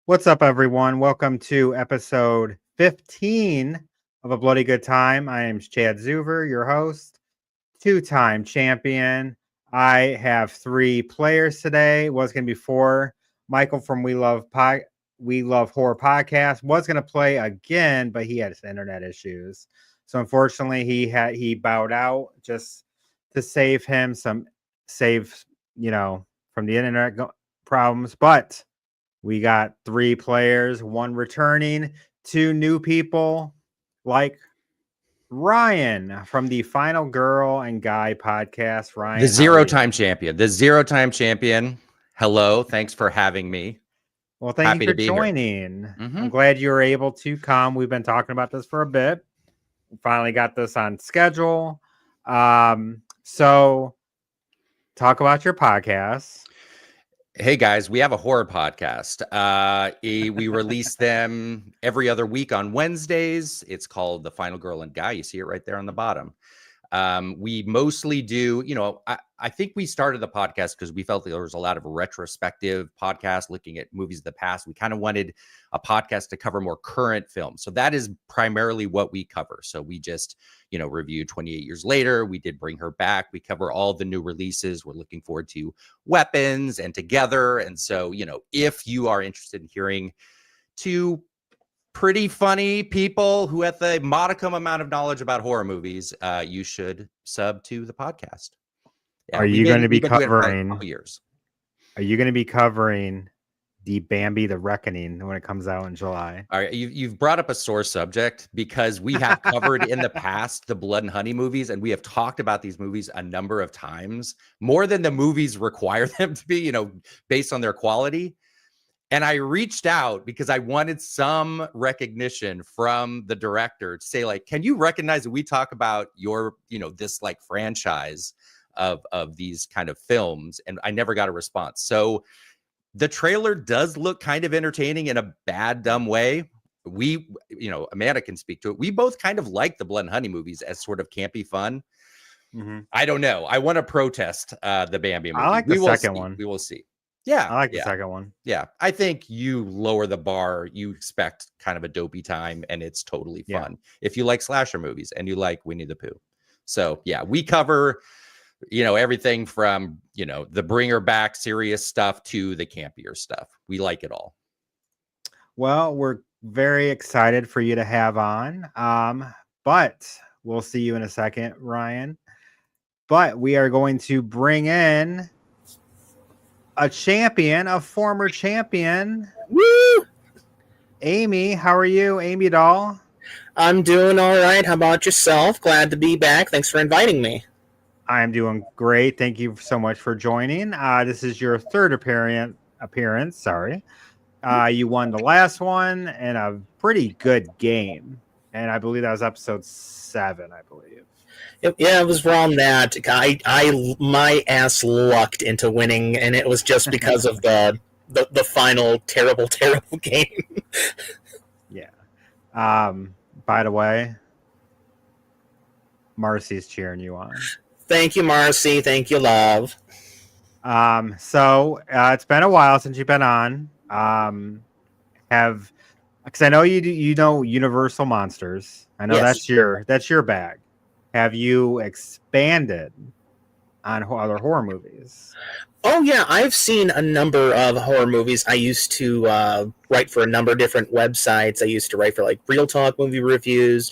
What's up, everyone? Welcome to episode 15 of A Bloody Good Time. I am Chad Zuver, your host, two-time champion. I have three players today. Was going to be four. Michael from We Love Horror Podcast was going to play again, but he had some internet issues. So unfortunately, he bowed out just to save him from the internet problems. But we got three players, one returning, two new people like Ryan from the Final Girl and Guy podcast. Ryan, The zero-time champion. Hello. Thanks for having me. Well, thank you for joining. I'm glad you were able to come. We've been talking about this for a bit. We finally got this on schedule. So talk about your podcast. Hey guys, we have a horror podcast. We release them every other week on Wednesdays. It's called The Final Girl and Guy. You see it right there on the bottom. We mostly do, I think we started the podcast because we felt there was a lot of retrospective podcasts looking at movies of the past. We kind of wanted a podcast to cover more current films. So that is primarily what we cover. So we just, review 28 years later. We did Bring Her Back. We cover all the new releases. We're looking forward to Weapons and Together. And so, if you are interested in hearing two pretty funny people who have a modicum amount of knowledge about horror movies, you should sub to the podcast. Yeah, Are you going to be covering the Bambi the Reckoning when it comes out in July? All right, you've brought up a sore subject because we have covered in the past the Blood and Honey movies, and we have talked about these movies a number of times, more than the movies require them to be, based on their quality. And I reached out because I wanted some recognition from the director to say, like, can you recognize that we talk about your, this like franchise of these kind of films? And I never got a response. So the trailer does look kind of entertaining in a bad, dumb way. We, Amanda can speak to it. We both kind of like the Blood and Honey movies as sort of campy fun. Mm-hmm. I don't know. I want to protest the Bambi movie. I like the second one. We will see. Yeah. I like the second one. Yeah. I think you lower the bar. You expect kind of a dopey time, and it's totally fun. If you like slasher movies and you like Winnie the Pooh. So, yeah, we cover, everything from, the Bring Her Back serious stuff to the campier stuff. We like it all. Well, we're very excited for you to have on. But we'll see you in a second, Ryan. But we are going to bring in a former champion. Woo! Amie, how are you? Amie doll? I'm doing all right. How about yourself? Glad to be back. Thanks for inviting me. I'm doing great. Thank you so much for joining. This is your third appearance. Sorry. You won the last one in a pretty good game. And I believe that was episode 7, I believe. Yeah, it was around that. My ass lucked into winning, and it was just because of the final terrible game. Yeah. By the way, Marcy's cheering you on. Thank you, Marcy. Thank you, love. So it's been a while since you've been on. Because I know you know Universal Monsters. I know that's your bag. Have you expanded on other horror movies? Oh, yeah. I've seen a number of horror movies. I used to write for a number of different websites. I used to write for, like, Real Talk Movie Reviews,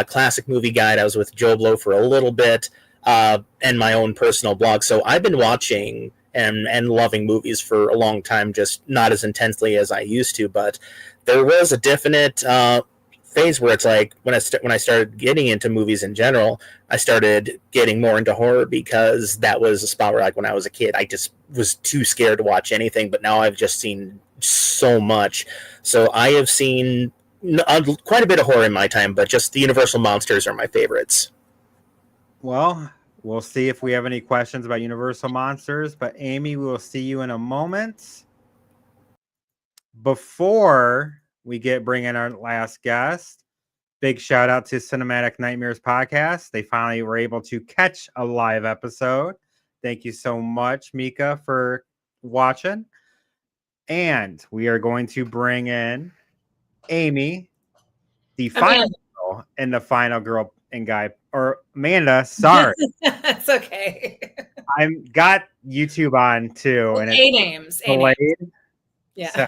Classic Movie Guide. I was with Joe Blow for a little bit, and my own personal blog. So I've been watching and loving movies for a long time, just not as intensely as I used to. But there was a definite phase where it's like when I started getting into movies in general, I started getting more into horror because that was a spot where, like, when I was a kid, I just was too scared to watch anything. But now I've just seen so much. So I have seen quite a bit of horror in my time, but just the Universal Monsters are my favorites. Well, we'll see if we have any questions about Universal Monsters. But Amie, we will see you in a moment. Before we bring in our last guest, big shout out to Cinematic Nightmares Podcast. They finally were able to catch a live episode. Thank you so much, Mika, for watching. And we are going to bring in Amie, the final girl and the final girl and guy, or Amanda. Sorry, It's okay. I got YouTube on too, and A names. delayed. Yeah.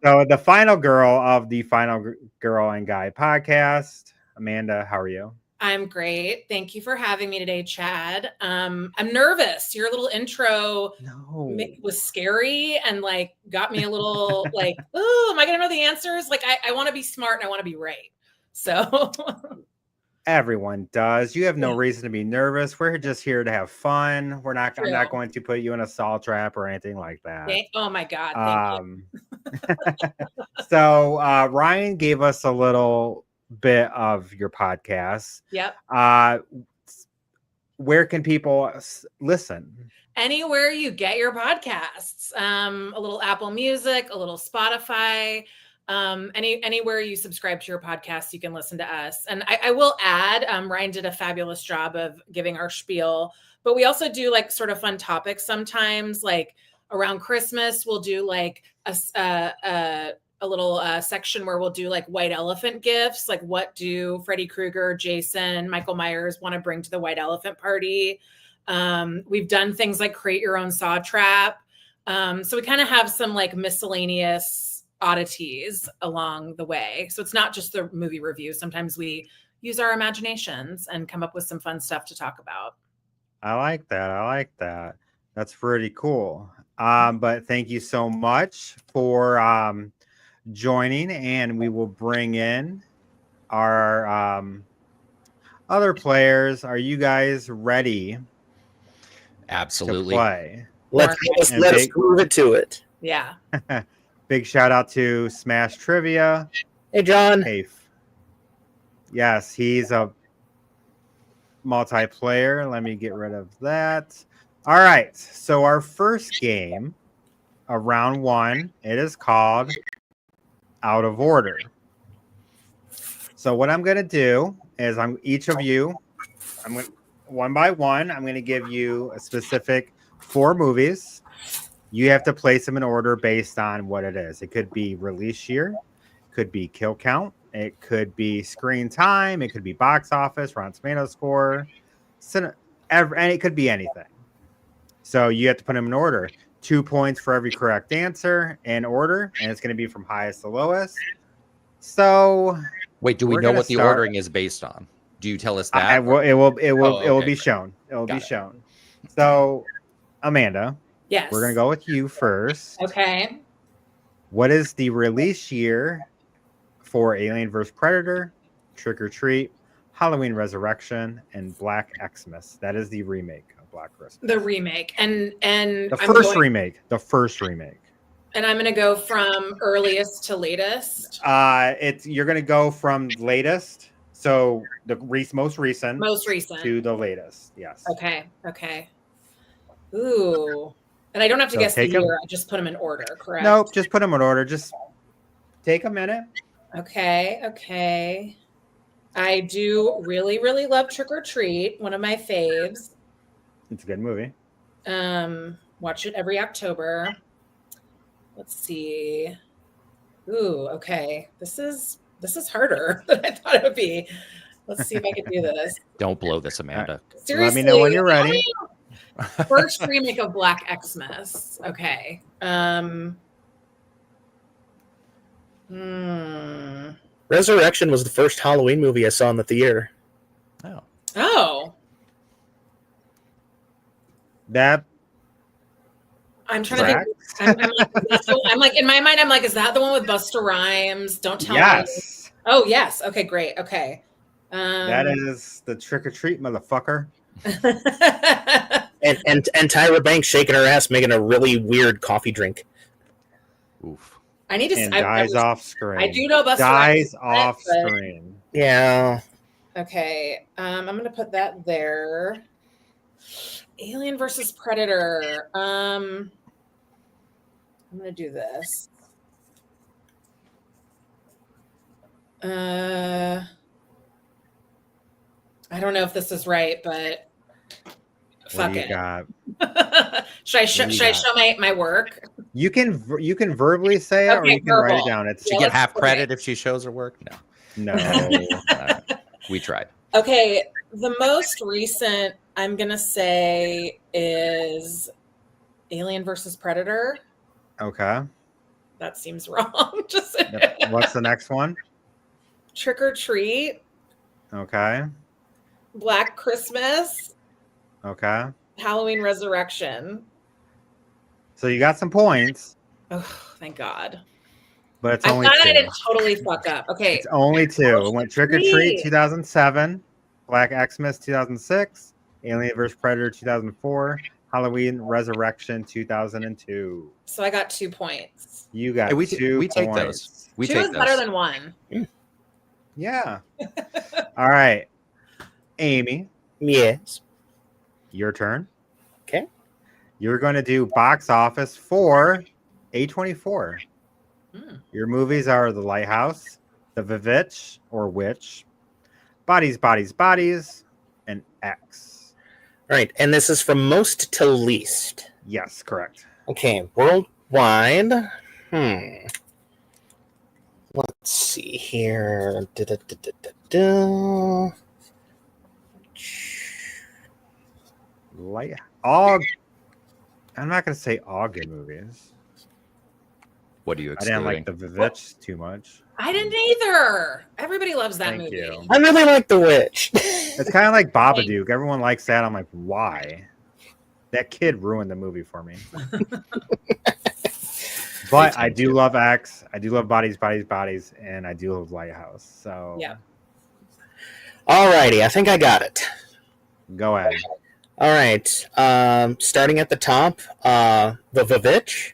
So the final girl of the Final Girl and Guy podcast. Amanda, how are you? I'm great. Thank you for having me today, Chad. I'm nervous. Your little intro was scary and like got me a little like, oh, am I gonna know the answers? Like I want to be smart and I want to be right. So everyone does. You have no reason to be nervous. We're just here to have fun. I'm not going to put you in a salt trap or anything like that. Oh my God. Thank you. So Ryan gave us a little bit of your podcast. Yep. Where can people listen? Anywhere you get your podcasts. A little Apple Music, a little Spotify. Anywhere you subscribe to your podcast, you can listen to us. And I will add, Ryan did a fabulous job of giving our spiel, but we also do like sort of fun topics sometimes, like around Christmas, we'll do like a little section where we'll do like white elephant gifts. Like what do Freddy Krueger, Jason, Michael Myers want to bring to the white elephant party? We've done things like create your own saw trap. So we kind of have some like miscellaneous oddities along the way. So it's not just the movie review. Sometimes we use our imaginations and come up with some fun stuff to talk about. I like that. That's pretty cool. But thank you so much for joining, and we will bring in our other players. Are you guys ready? Absolutely. To play? Let's prove it to it. Yeah. Big shout out to Smash Trivia. Hey, John. Hey. Yes, he's a multiplayer. Let me get rid of that. All right. So our first game of round one, it is called Out of Order. So what I'm going to do is one by one, I'm going to give you a specific 4 movies. You have to place them in order based on what it is. It could be release year, could be kill count, it could be screen time, it could be box office, Rotten Tomatoes score, and it could be anything. So you have to put them in order. 2 points for every correct answer in order, and it's going to be from highest to lowest. So wait, do we know what the ordering is based on? Do you tell us that? It will be shown. It will be shown. So, Amanda, yes, we're gonna go with you first. Okay. What is the release year for Alien vs. Predator, Trick or Treat, Halloween Resurrection, and Black Xmas? That is the remake of Black Christmas. The remake, and the first remake. The first remake. And I'm going to go from earliest to latest. You're going to go from latest, so the most recent to the latest. Yes. Okay. Ooh, and I don't have to guess the year. I just put them in order, correct? Nope, just put them in order. Just take a minute. Okay. I do really, really love Trick or Treat. One of my faves. It's a good movie. Watch it every October. Let's see. Ooh, okay. This is harder than I thought it would be. Let's see if I can do this. Don't blow this, Amanda. Seriously. Let me know when you're ready. First remake of Black Xmas. Okay. Resurrection was the first Halloween movie I saw in the theater. Oh. That. I'm trying to think. I'm like in my mind. I'm like, is that the one with Busta Rhymes? Don't tell me. Yes. Oh yes. Okay. Great. Okay. That is the Trick or Treat, motherfucker. and Tyra Banks shaking her ass, making a really weird coffee drink. Oof. I need to. And dies off screen. I do know Busta Rhymes. Dies off screen. Yeah. Okay. I'm gonna put that there. Alien versus Predator. I'm gonna do this. I don't know if this is right, but What Fuck do you it. got? Should I What do you got? show my work? You can verbally say it, or Okay, you can write it verbal. down. It's She Yeah, get let's- half credit okay. if she shows her work. No, no. we tried. Okay, the most recent I'm gonna say is Alien versus Predator. Okay. That seems wrong. Just Yep. What's the next one? Trick or Treat, Okay. Black Christmas, Okay. Halloween Resurrection. So you got some points, Oh, thank God. but it's I only thought I two. didn't totally fuck up. Okay. It's only two. It went Trick or Treat Treat. 2007, Black Xmas 2006, Alien vs Predator 2004, Halloween Resurrection 2002. So I got 2 points. You got Hey, we 2 we take points. those. We 2 take is better those. than 1. Yeah. All right. Amy, Yes. your turn. Okay. You're going to do box office for A24. Hmm. Your movies are The Lighthouse, The Vivitch or Witch, Bodies, Bodies, Bodies, and X. All right, and this is from most to least. Yes, correct. Okay, worldwide. Let's see here. All. I'm not going to say all good movies. What are you I excluding? didn't like The Vivitch too much. I didn't either. Everybody loves that Thank movie. you. I really like The Witch. It's kind of like Babadook. Everyone likes that. I'm like, why? That kid ruined the movie for me. But I do love X. I do love Bodies, Bodies, Bodies, and I do love Lighthouse. So Yeah. Alrighty, I think I got it. go ahead. All right, starting at the top, The Vivitch,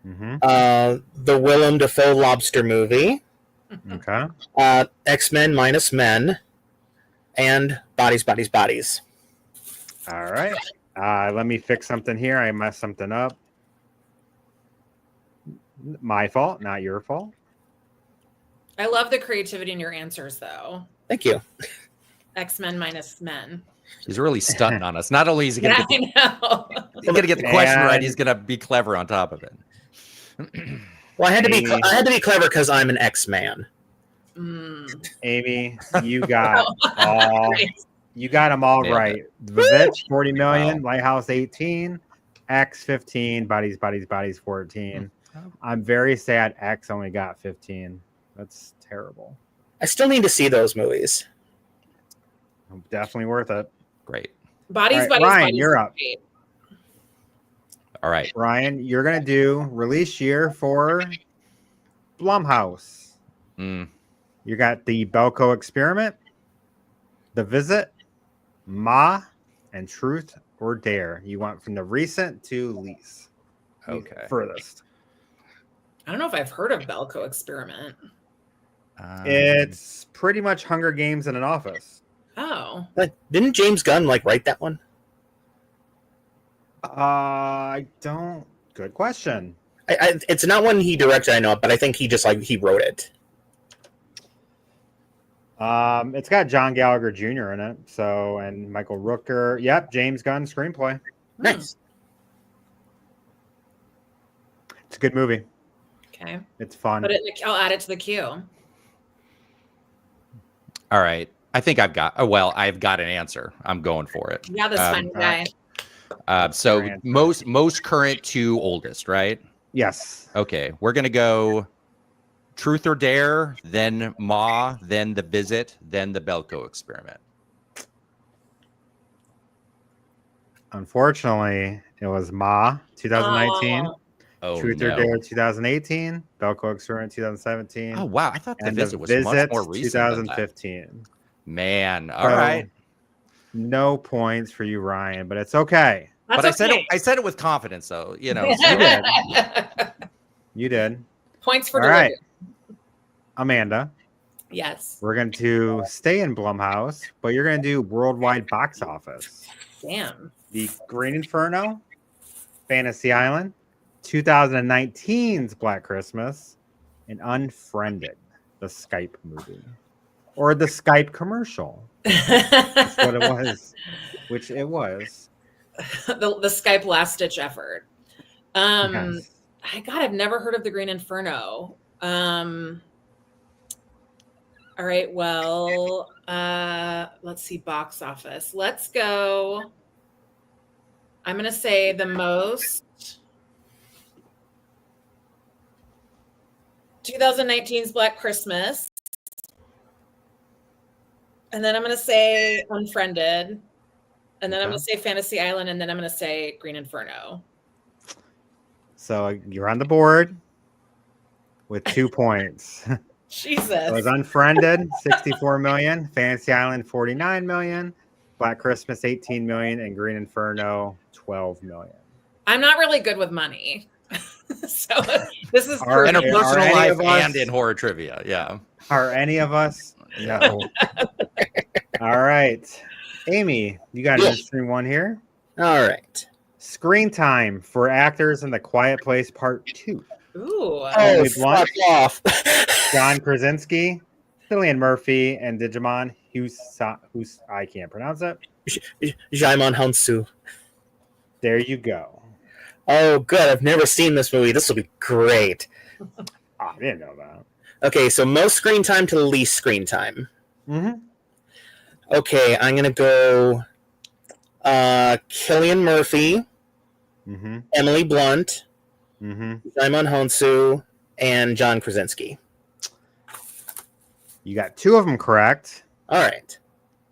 Mm-hmm. the Willem Dafoe Lobster movie, Okay. X-Men minus Men, and Bodies, Bodies, Bodies. All right. Let me fix something here. I messed something up. My fault, not your fault. I love the creativity in your answers, though. Thank you. X-Men minus men. He's really stunting on us. Not only is he going Yeah, to I know. get the question right, And- he's going to be clever on top of it. Well, I had to be Amy. I had to be clever because I'm an X-Man. Mm. Amy, you got all. Great. You got them all Nailed right. The Vivitch, 40 million. Wow. Lighthouse, 18. X, 15. Bodies, Bodies, Bodies, 14. I'm very sad X only got 15. That's terrible. I still need to see those movies. Definitely worth it. Great. Bodies, All right, bodies, Ryan, bodies. you're up. Great. All right. Ryan, you're going to do release year for Blumhouse. Mm. You got the Belko Experiment, The Visit, Ma, and Truth or Dare. You want from the recent to least. Okay. Furthest. I don't know if I've heard of Belko Experiment. It's pretty much Hunger Games in an office. Oh. But didn't James Gunn write that one? I don't. Good question. It's not one he directed, I know, but I think he just he wrote it. It's got John Gallagher Jr. in it, so and Michael Rooker. Yep, James Gunn screenplay. Nice. It's a good movie. Okay. It's fun. I'll add it to the queue. All right. I think I've got. Oh well, I've got an answer. I'm going for it. Yeah, this fun guy. So Your answer. most current to oldest, right? Yes. Okay, we're gonna go Truth or Dare, then Ma, then The Visit, then the Belko Experiment. Unfortunately, it was Ma 2019, Oh Truth no. or Dare 2018, Belko Experiment 2017, Oh wow, I thought The and Visit The was Visit much more recent. Than that. 2015. Man, all So, right. No points for you, Ryan, but it's okay. That's But okay. I said it with confidence, though. You know, You did. You did. Points for All right. delivery. Amanda, Yes. we're going to stay in Blumhouse, but you're going to do worldwide box office. Damn. The Green Inferno, Fantasy Island, 2019's Black Christmas, and Unfriended, the Skype movie. Or the Skype commercial. That's what it was. Which it was. the Skype last ditch effort. Yes. I've never heard of the Green Inferno. All right, well, let's see, box office. Let's go. I'm going to say the most 2019's Black Christmas. And then I'm going to say Unfriended. And then I'm going to say Fantasy Island. And then I'm going to say Green Inferno. So you're on the board with 2 points. Jesus. It was Unfriended, 64 million. Fantasy Island, 49 million. Black Christmas, 18 million. And Green Inferno, 12 million. I'm not really good with money. So this is in a personal any life of us- and in horror trivia. Yeah. Are any of us? No. All right. Amie, you got an interesting one here. All right. Screen time for actors in The Quiet Place Part 2. Ooh. Emily Blunt, fuck off. John Krasinski, Cillian Murphy, and Digimon who's I can't pronounce it. Jaimon Hansu. There you go. Oh, good. I've never seen this movie. This will be great. Oh, I didn't know that. Okay, so most screen time to least screen time. Mm-hmm. Okay, I'm going to go Cillian Murphy, Mm-hmm. Emily Blunt, Mm-hmm. Jaimon Hansu, and John Krasinski. You got 2 of them correct. All right.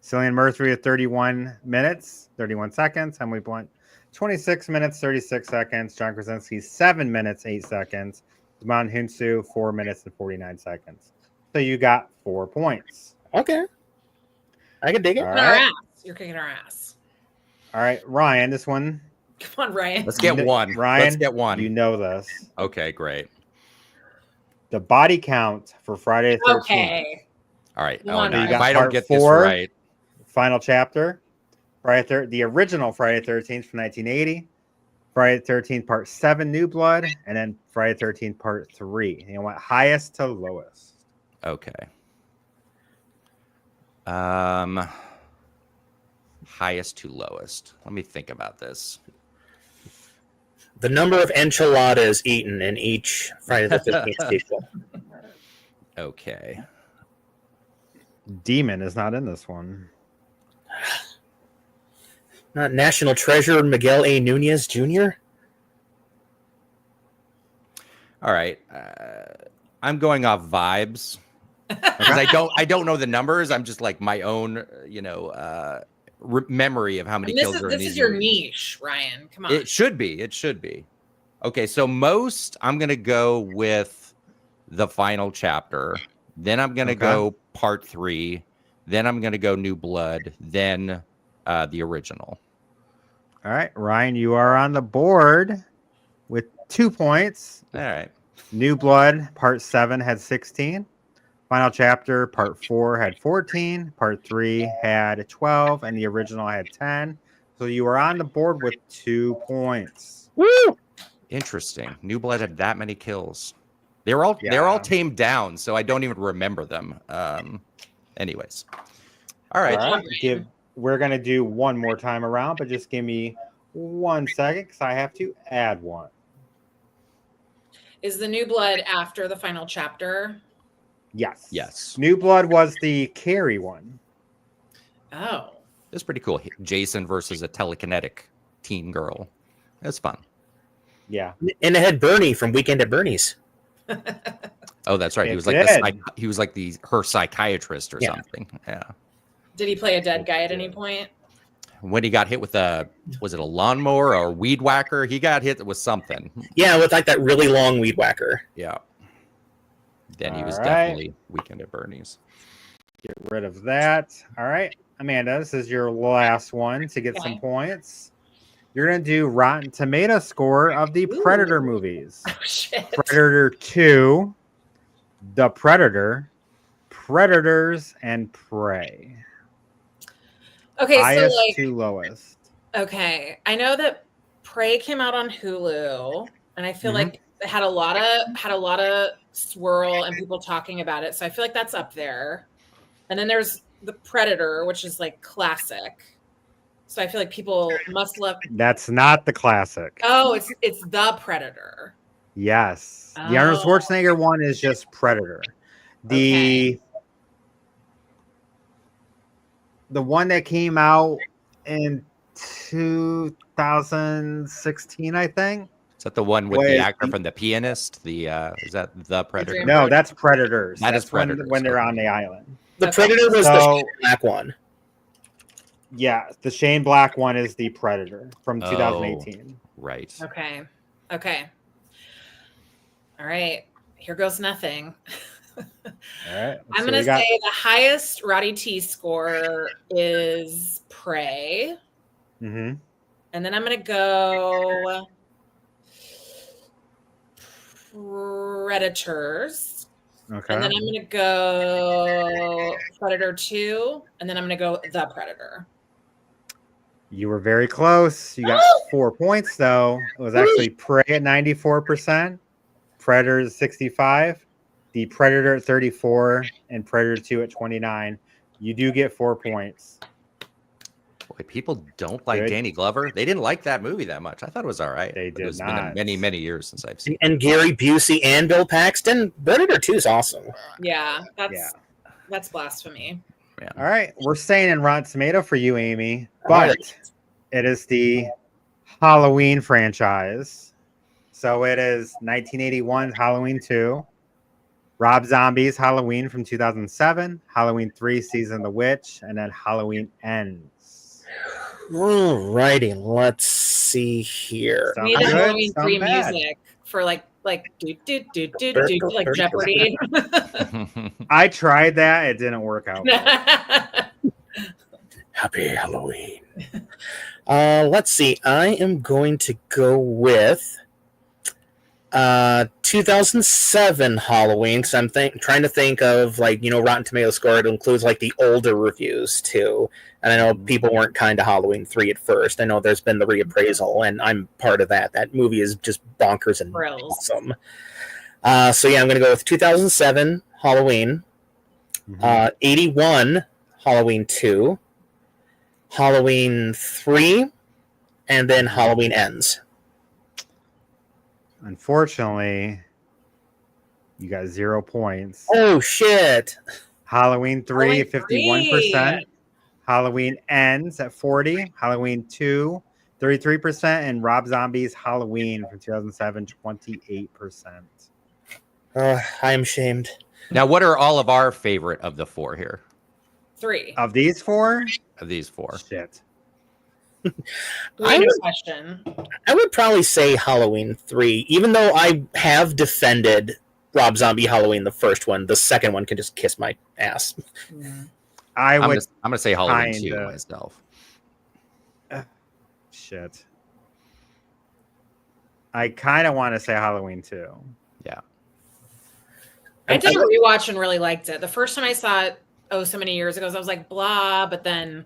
Cillian Murphy at 31 minutes, 31 seconds. Emily Blunt, 26 minutes, 36 seconds. John Krasinski, 7 minutes, 8 seconds. Digimon Hunsu, 4 minutes and 49 seconds. So you got 4 points. Okay. I can dig it. All Our right. ass. You're kicking our ass. All right, Ryan, this one. Come on, Ryan. Let's get one. Ryan, Let's get one. You know this. Okay, great. The body count for Friday the 13th. Okay. All right. Come Oh, on, no. Ryan. If You got I don't part get 4. this right, Final chapter. The original Friday the 13th from 1980. Friday the 13th Part 7, New Blood. And then Friday the 13th Part 3. You went highest to lowest. okay. Highest to lowest. Let me think about this. The number of enchiladas eaten in each Friday the 15th sequel. Okay. Demon is not in this one. Not National Treasure Miguel A. Nunez Jr.? All right. I'm going off vibes because I don't know the numbers. I'm just like my own, memory of how many kills are in This these is your movies. niche, Ryan. Come on. It should be. It should be. Okay, so most I'm gonna go with the final chapter. Then I'm gonna go part 3. Then I'm gonna go New Blood. Then the original. All right, Ryan, you are on the board with 2 points. All right. New Blood Part 7 had 16. Final chapter Part 4 had 14. Part 3 had 12, and the original had 10. So you are on the board with 2 points. Woo! Interesting. New Blood had that many kills. They're all tamed down, so I don't even remember them. Anyways. All right. All right. We're going to do one more time around, but just give me 1 second because I have to add one. Is the New Blood after the final chapter? Yes. Yes. New Blood was the Carrie one. Oh. It's pretty cool. Jason versus a telekinetic teen girl. It's fun. Yeah. And it had Bernie from Weekend at Bernie's. Oh, that's right. It He was like her psychiatrist or Yeah. something. Yeah. Did he play a dead guy at any point? When he got hit with was it a lawnmower or a weed whacker? He got hit with something. Yeah, with like that really long weed whacker. Yeah. Then he was All right. definitely Weekend at Bernie's. Get rid of that. All right. Amanda, this is your last one to get some points. You're going to do Rotten Tomato score of the Predator movies. Oh, shit. Predator 2, The Predator, Predators, and Prey. Okay, Highest so like, to lowest. okay, I know that Prey came out on Hulu, and I feel like it had a lot of swirl and people talking about it. So I feel like that's up there. And then there's The Predator, which is like classic. So I feel like people must love. That's not the classic. Oh, it's The Predator. Yes. The Arnold Oh. Schwarzenegger one is just Predator. The one that came out in 2016, I think. Is that the one with Was the actor from The Pianist? The is that The Predator? Dream- No, that's Predators. That is That's when Predators, they're okay. on the island. The Okay. Predator was the So- Shane Black one. Yeah, the Shane Black one is the Predator from Oh. 2018. Right. Okay. All right. Here goes nothing. All right. I'm going to say the highest Roddy T score is Prey. Mm-hmm. And then I'm going to go Predators. Okay. And then I'm going to go Predator 2. And then I'm going to go The Predator. You were very close. You got 4 points, though. It was actually Prey at 94%, Predator 65, the Predator at 34, and Predator 2 at 29. You do get 4 points. Boy, people don't like Good. Danny Glover. They didn't like that movie that much. I thought it was all right. They But did It's been not. many, many years since I've seen it. And Gary Busey and Bill Paxton. Predator 2 is awesome. Yeah, Yeah. that's blasphemy. All right. We're staying in Rotten Tomato for you, Amy, All but right. it is the Halloween franchise. So it is 1981's Halloween 2, Rob Zombie's Halloween from 2007, Halloween 3 Season of the Witch, and then Halloween Ends. Alrighty, let's see here. Sound We need a good? Halloween Sound 3 bad? music for like do do do do do like Jeopardy. I tried that. It didn't work out. well. Happy Halloween. Let's see. I am going to go with 2007 Halloween because I'm trying to think of Rotten Tomato score. It includes like the older reviews too. And I know people weren't kind of Halloween 3 at first. I know there's been the reappraisal, and I'm part of that. That movie is just bonkers and Thrills. awesome. So yeah, I'm going to go with 2007 Halloween, 81 Halloween 2, Halloween 3, and then Halloween Ends. Unfortunately, you got 0 points. Oh, shit. Halloween 3 Halloween at 51%. 3. Halloween Ends at 40. Halloween 2, 33%. And Rob Zombie's Halloween from 2007, 28%. I am shamed. Now, what are all of our favorite of the four here? 3. Of these 4? Of these four? Shit. Random question. I would probably say Halloween 3, even though I have defended Rob Zombie Halloween, the first one. The second one can just kiss my ass. I I'm would. gonna say Halloween 2 kinda- myself. Shit. I kind of want to say Halloween 2. I did a rewatch and really liked it. The first time I saw it, so many years ago, I was like, blah, but then,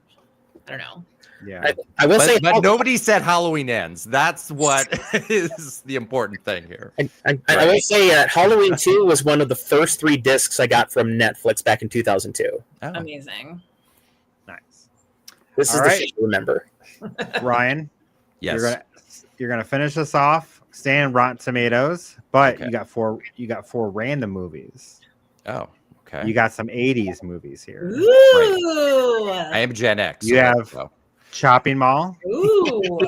I don't know. Yeah. I will say, But nobody said Halloween Ends. That's what is the important thing here. I will say Halloween 2 was one of the first 3 discs I got from Netflix back in 2002. Oh. Amazing. Nice. This is All the right. shit you remember. Ryan, Yes. you're gonna finish this off. Stay in Rotten Tomatoes, but Okay. you got four random movies. Oh, okay. You got some 80s movies here. Ooh. I am Gen X. You so have- let's go. Chopping Mall, Ooh.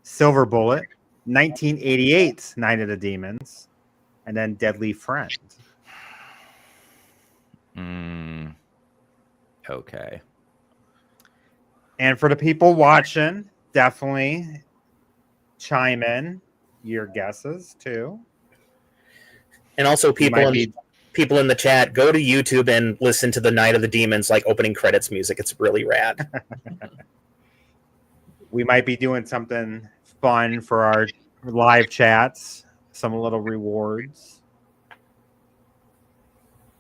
Silver Bullet, 1988's Night of the Demons, and then Deadly Friend. Okay. And for the people watching, definitely chime in your guesses too. And also You people might people in the chat, go to YouTube and listen to the Night of the Demons opening credits music. It's really rad. We might be doing something fun for our live chats, some little rewards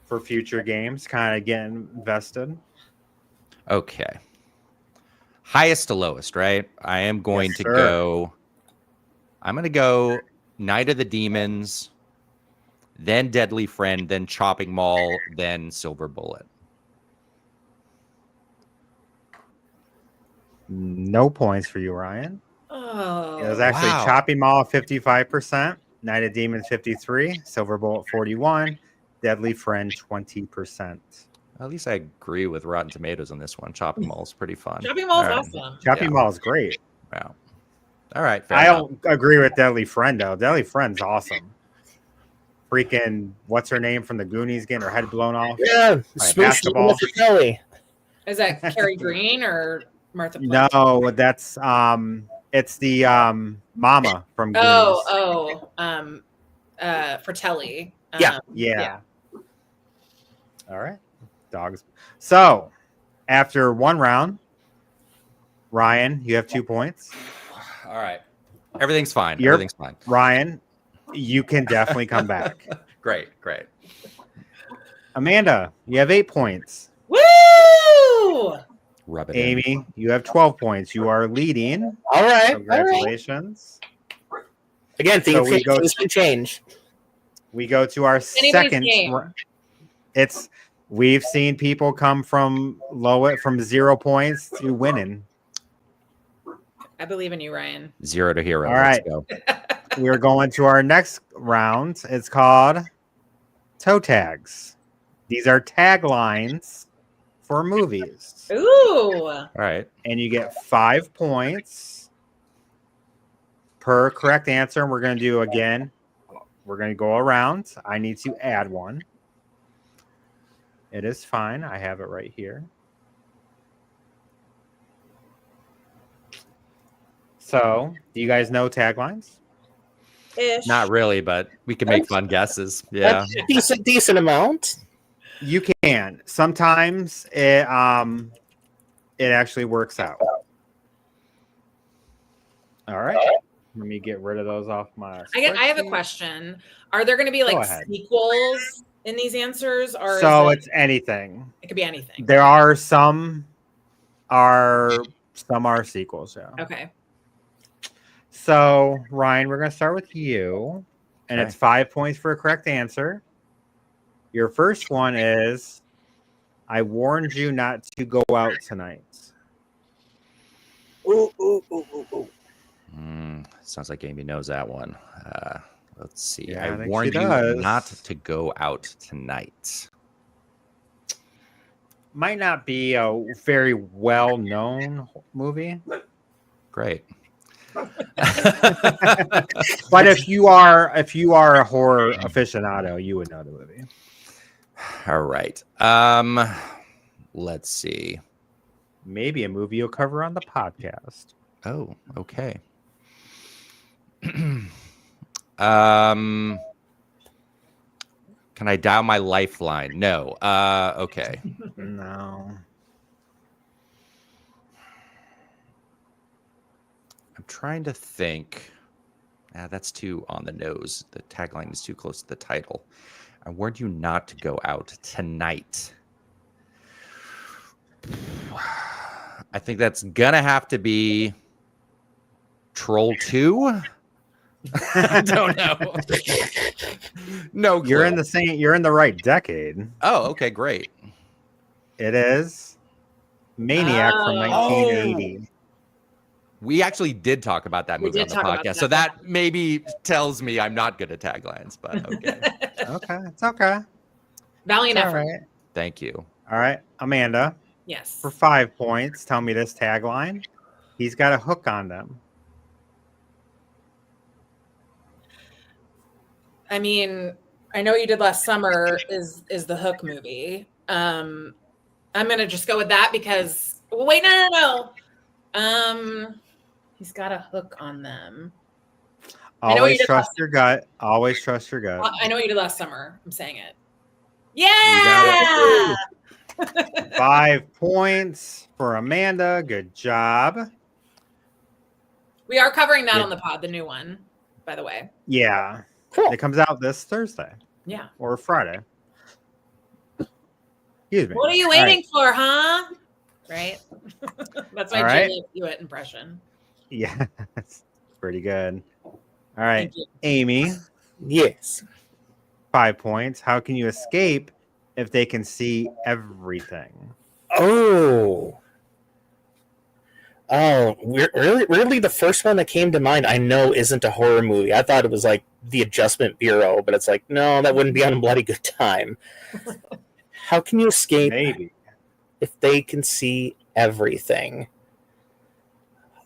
for future games, kind of getting invested. Okay. Highest to lowest, right? I am going Yes, to sir. go. I'm going to go Night of the Demons, then Deadly Friend, then Chopping Mall, then Silver Bullet. No points for you, Ryan. Oh, It was actually Wow. Chopping Mall 55%, Night of Demons 53, Silver Bullet 41, Deadly Friend 20%. At least I agree with Rotten Tomatoes on this one. Chopping Mall is pretty fun. Shopping Mall's All right. awesome. Chopping Yeah. Mall is great. Wow. All right. Fair I enough. don't agree with Deadly Friend though. Deadly Friend's awesome. Freaking what's her name from the Goonies getting her head blown off? Yeah, By a smooth basketball. Mr. Kelly. Is that Carrie Green or Martha Plimpton? No, that's it's the mama from Goonies. Fratelli. Yeah. Yeah. All right. Dogs. So after one round, Ryan, you have 2 points. All right. Everything's fine. You're- Everything's fine. Ryan, you can definitely come back. Great. Amanda, you have 8 points. Woo! Rub it in. Amy, you have 12 points. You are leading. All right. Congratulations. Again, So things can change. We go to our Anybody's second. game. We've seen people come from 0 points to winning. I believe in you, Ryan. 0 to hero. All Let's right. go. We're going to our next round. It's called toe tags. These are taglines for movies. Ooh. All right. And you get 5 points per correct answer. And we're going to do again. We're going to go around. I need to add one. It is fine. I have it right here. So, do you guys know taglines? Ish. Not really, but we can make fun guesses. Yeah. That's a decent amount. You can. Sometimes it actually works out. All right. Let me get rid of those off my. I have a spreadsheet. question. Are there going to be like ahead. sequels in these answers, or So is it's anything. it could be anything? There are some are sequels. Yeah. Okay. So Ryan, we're gonna start with you, and Okay. it's 5 points for a correct answer. Your first one is, "I warned you not to go out tonight." Ooh. Sounds like Amy knows that one. Let's see. Yeah, I I think warned she you does. not to go out tonight. Might not be a very well-known movie, Great. but if you are a horror aficionado, you would know the movie. All right. Let's see. Maybe a movie you'll cover on the podcast. Oh, okay. Can I dial my lifeline? No. Okay. No. I'm trying to think. That's too on the nose. The tagline is too close to the title. I warned you not to go out tonight. I think that's gonna have to be Troll 2. I don't know. No, You're clue. you're in the right decade. Oh, okay, great. It is Maniac from Oh. 1980. We actually did talk about that We movie on did the talk about podcast, so that. that maybe tells me I'm not good at taglines. But okay, Okay, it's okay. Valiant It's all effort. right. thank you. All right, Amanda, Yes. for 5 points, tell me this tagline. He's got a hook on them. I mean, I know you did last summer is the Hook movie. I'm gonna just go with that because wait, no. He's got a hook on them. I know what you Always did trust your gut. Always trust your gut. I know what you did last summer. I'm saying it. got Yeah. 5 points for Amanda. Good job. We are covering that Yeah. on the pod, the new one, by the way. Yeah. Cool. It comes out this Thursday Yeah. or Friday. Excuse me. What are you All right. waiting for, huh? Right? That's my All right. Jay Hewitt impression. Yeah, that's pretty good. All right, Thank you. Amy, Yes. 5 points. How can you escape if they can see everything? Oh. Oh, weirdly, the first one that came to mind I know isn't a horror movie. I thought it was like The Adjustment Bureau, but it's like, no, that wouldn't be on a Bloody Good Time. How can you escape Maybe. if they can see everything?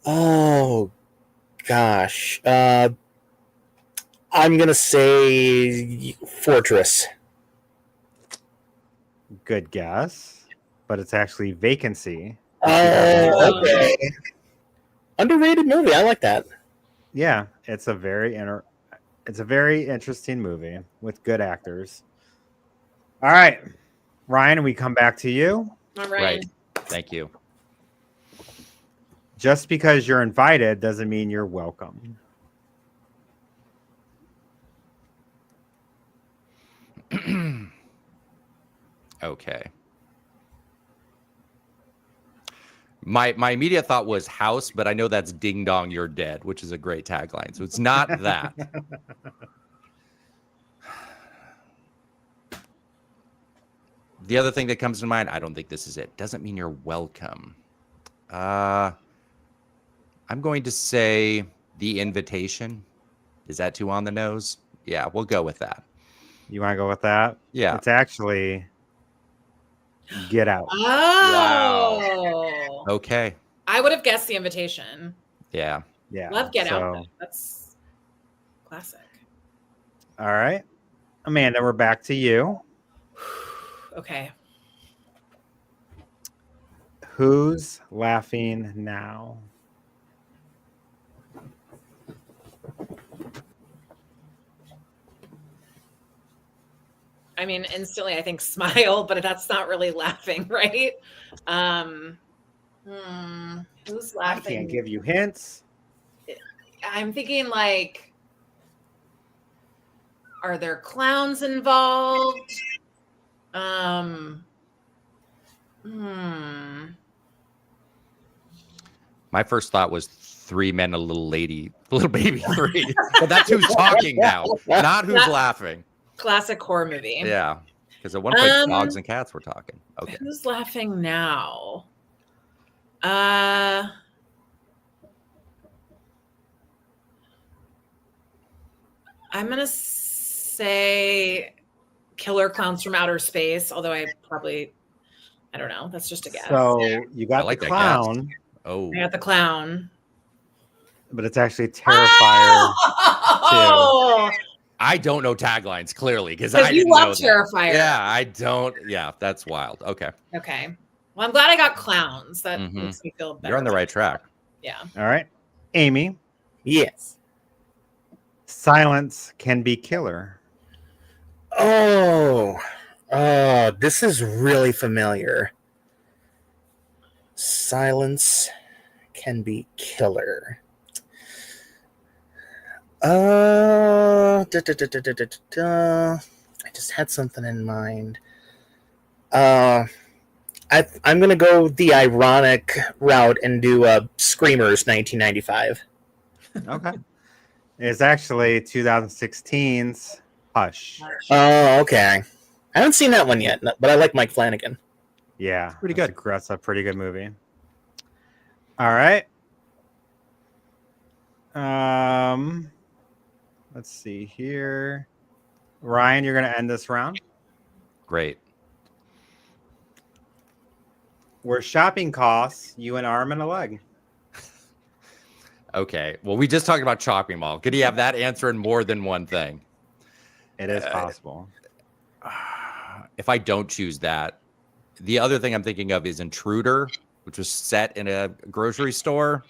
Oh, gosh. I'm going to say Fortress. Good guess, but it's actually Vacancy. Oh, okay. Underrated movie. I like that. Yeah, it's a very interesting movie with good actors. All right, Ryan, we come back to you. All Right. right. Thank you. Just because you're invited doesn't mean you're welcome. Okay. My immediate thought was House, but I know that's Ding Dong, You're Dead, which is a great tagline. So it's not that. The other thing that comes to mind, I don't think this is it. Doesn't mean you're welcome. I'm going to say The Invitation. Is that too on the nose? Yeah, we'll go with that. You want to go with that? Yeah. It's actually Get Out. Oh. Okay. I would have guessed The Invitation. Yeah. Yeah. Love Get Out. Though. That's classic. All right. Amanda, we're back to you. Okay. Who's laughing now? I mean, instantly I think smile, but that's not really laughing, right? Who's I laughing? can't give you hints. I'm thinking like, are there clowns involved? My first thought was Three Men, a Little Lady, Little Baby 3. But that's who's talking now, not who's laughing. Classic horror movie. Yeah. Because at one point, dogs and cats were talking. Okay. Who's laughing now? I'm gonna say Killer Clowns from Outer Space, although I don't know. That's just a guess. So you got like the that clown, Oh. I got the clown. but it's actually Terrifier. Oh! I don't know taglines clearly because Because I you didn't love know that. Terrifier. Yeah, I don't. Yeah, that's wild. Okay. Okay. Well, I'm glad I got clowns. That makes me feel better. You're on the right track. Yeah. All right. Amie, Yes. silence can be killer. Oh, this is really familiar. Silence can be killer. I just had something in mind. I'm gonna go the ironic route and do Screamers 1995. Okay. It's actually 2016's Hush. Oh, okay. I haven't seen that one yet, but I like Mike Flanagan. Yeah. Pretty good. That's a pretty good movie. All right. Let's see here. Ryan, you're going to end this round. Great. Where shopping costs you an arm and a leg. Okay. Well, we just talked about shopping mall. Could he have that answer in more than one thing? It is possible. If I don't choose that, the other thing I'm thinking of is Intruder, which was set in a grocery store.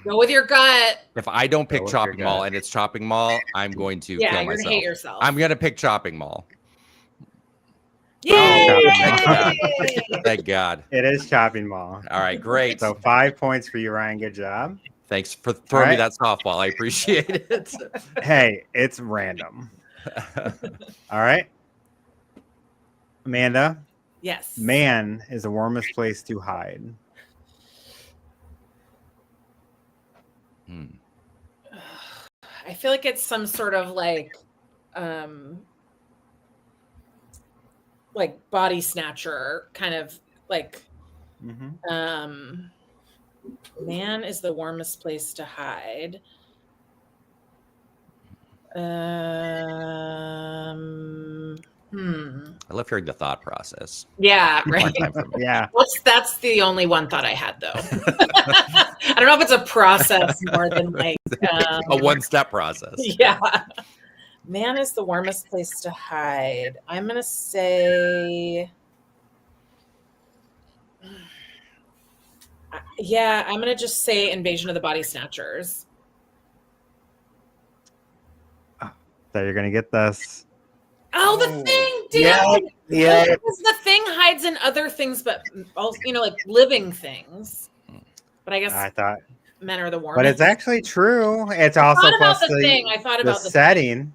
Go with your gut. If I don't pick with your shopping mall gut. and it's shopping mall, I'm going to Yeah, kill you're myself. gonna hate yourself. I'm going to pick shopping mall. Yay! Thank God. It is shopping mall. All right, great. So 5 points for you, Ryan. Good job. Thanks for throwing me right. that softball. I appreciate it. Hey, it's random. All right. Amanda, Yes. man is the warmest place to hide. I feel like it's some sort of like body snatcher kind of like Mhm. Man is the warmest place to hide. I love hearing the thought process. Yeah, right. Fun time for me. Yeah. That's the only one thought I had, though. I don't know if it's a process more than like A one-step process. yeah. Man is the warmest place to hide. I'm gonna say, yeah, I'm gonna just say Invasion of the Body Snatchers. So you're gonna get this. Oh, the Oh, thing, yeah, damn. yeah. Because the thing hides in other things, but also, like living things. But I guess I thought, men are the warmest. but it's actually true. It's I also thought about plus the thing. I thought the about the setting.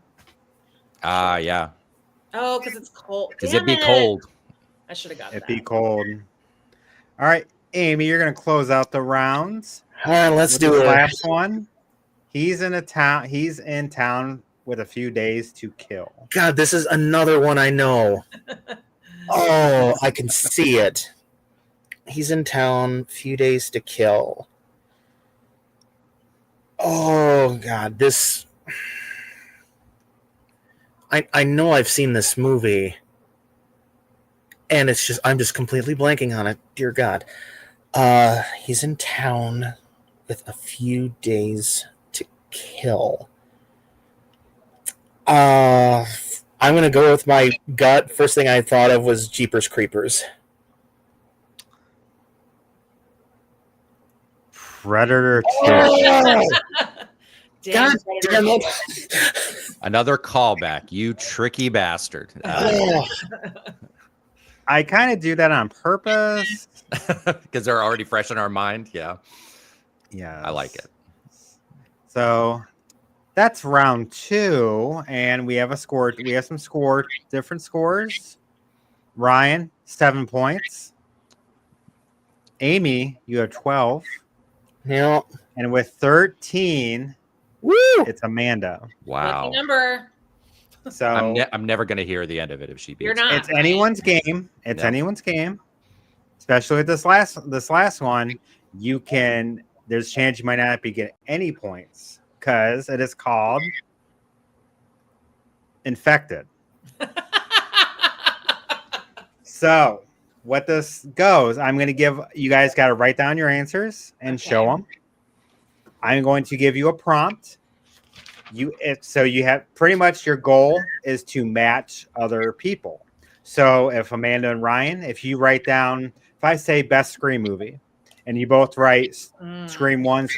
Yeah. Oh, because it's cold. Because Damn it'd be cold. I should have got It'd that. be cold. All right, Amy, you're gonna close out the rounds. All right, let's with do this it. last one. He's in town with a few days to kill. God, this is another one I know. Oh, I can see it. He's in town, few days to kill. Oh God, this. I know I've seen this movie, and I'm just completely blanking on it. Dear God, he's in town with a few days to kill. I'm gonna go with my gut. First thing I thought of was Jeepers Creepers. Predator 2. Oh, God damn it! Another callback, you tricky bastard. Oh, I kind of do that on purpose. Because they're already fresh in our mind. Yeah. Yeah. I like it. So that's round 2. And we have some different scores. Ryan, 7 points. Amy, you have 12. yeah. And with 13, Woo! it's Amanda. Wow. Lucky number. So I'm never going to hear the end of it if she beats You're me. not. it's anyone's game. It's Yeah. anyone's game. Especially with this last one, there's a chance you might not be getting any points because it is called Infected. So what this goes, I'm going to give you guys got to write down your answers and show them. I'm going to give you a prompt. So you have pretty much your goal is to match other people. So if Amanda and Ryan, if you write down, if I say best Scream movie, and you both write Scream 1,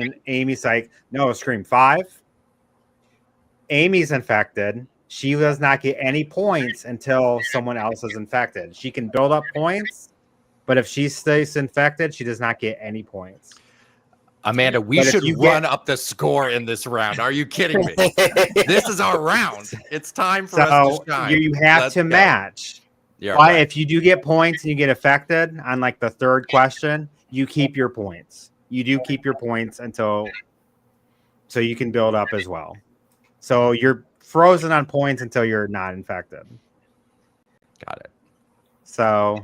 and Amy's like, no, Scream 5. Amy's infected. She does not get any points until someone else is infected. She can build up points, but if she stays infected, she does not get any points. Amanda, we should run up the score in this round. Are you kidding me? This is our round. It's time for us to shine. You have to match. Yeah, But if you do get points and you get affected on like the third question, you keep your points. You do keep your points so you can build up as well. So you're frozen on points until you're not infected. Got it. So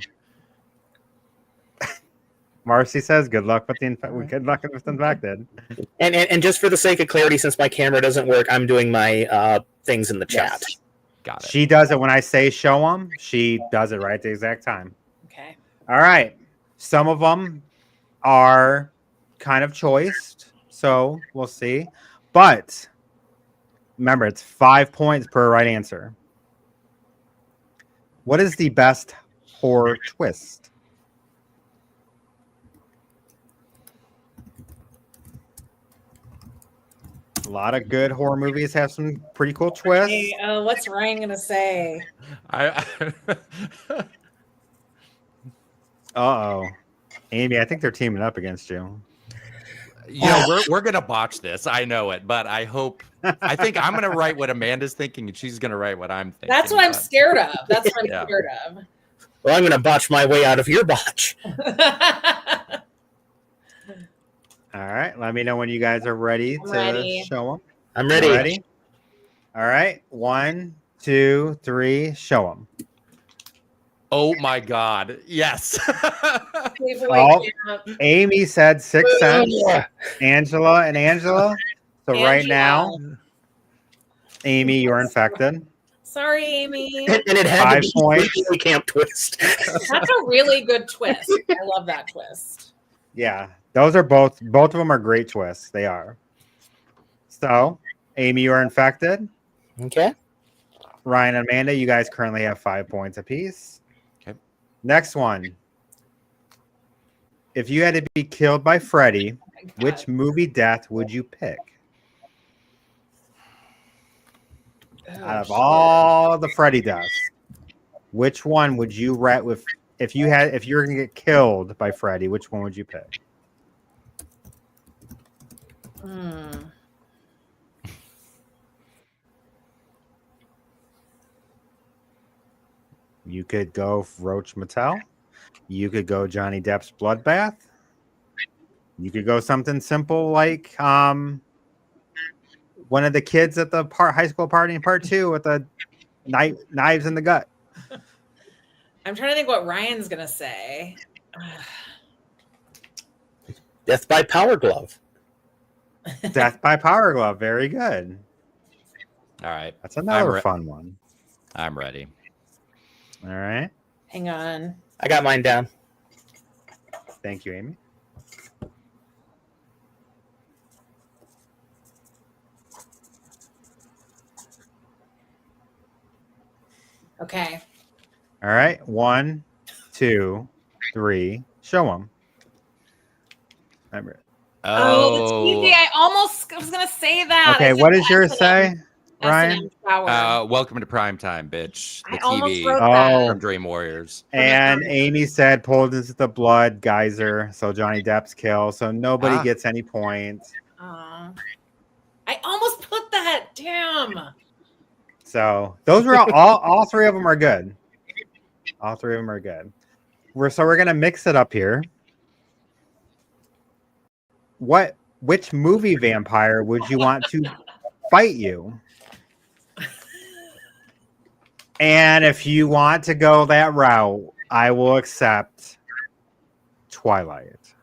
Marcy says, "Good luck with infected." And just for the sake of clarity, since my camera doesn't work, I'm doing my things in the chat. Yes. Got it. She does it when I say show them. She does it right at the exact time. Okay. All right. Some of them are kind of choiced, so we'll see. But remember, it's 5 points per right answer. What is the best horror twist? A lot of good horror movies have some pretty cool twists. Hey, what's Ryan gonna say? Uh-oh. Amy, I think they're teaming up against you. We're gonna botch this. I know it, but I think I'm gonna write what Amanda's thinking, and she's gonna write what I'm thinking. That's what I'm scared of. That's what I'm Yeah. scared of. Well, I'm going to botch my way out of your botch. All right. Let me know when you guys are ready to show them. I'm ready. Ready? All right. 1, 2, 3. Show them. Oh my God. Yes. Oh, Amie said Sixth Sense. Angela. So right now, Amie, you're infected. Sorry, Amie. And it had 5 to be points. a camp twist. That's a really good twist. I love that twist. Yeah, those are both of them are great twists. They are. So, Amie, you are infected. Okay. Ryan and Amanda, you guys currently have 5 points apiece. Okay. Next one. If you had to be killed by Freddy, which movie death would you pick? Out of all the Freddy deaths, which one would you if you were gonna get killed by Freddy, which one would you pick? You could go Roach Motel. You could go Johnny Depp's Bloodbath. You could go something simple like one of the kids at the high school party in part 2 with the knives in the gut. I'm trying to think what Ryan's gonna say. Death by Power Glove. Death by Power Glove. Very good. All right. That's another fun one. I'm ready. All right. Hang on. I got mine down. Thank you, Amie. Okay. All right. 1, 2, 3. Show them. I'm ready. Oh, that's easy. I almost was gonna say that. Okay. What does yours say, Ryan? Welcome to Primetime, bitch. The I almost TV wrote that. from Dream Warriors. And Amie said pulled into the blood geyser. So Johnny Depp's kill. So nobody gets any points. I almost put that. Damn. So those were all 3 of them are good. All 3 of them are good. We're gonna mix it up here. Which movie vampire would you want to fight you? And if you want to go that route, I will accept Twilight.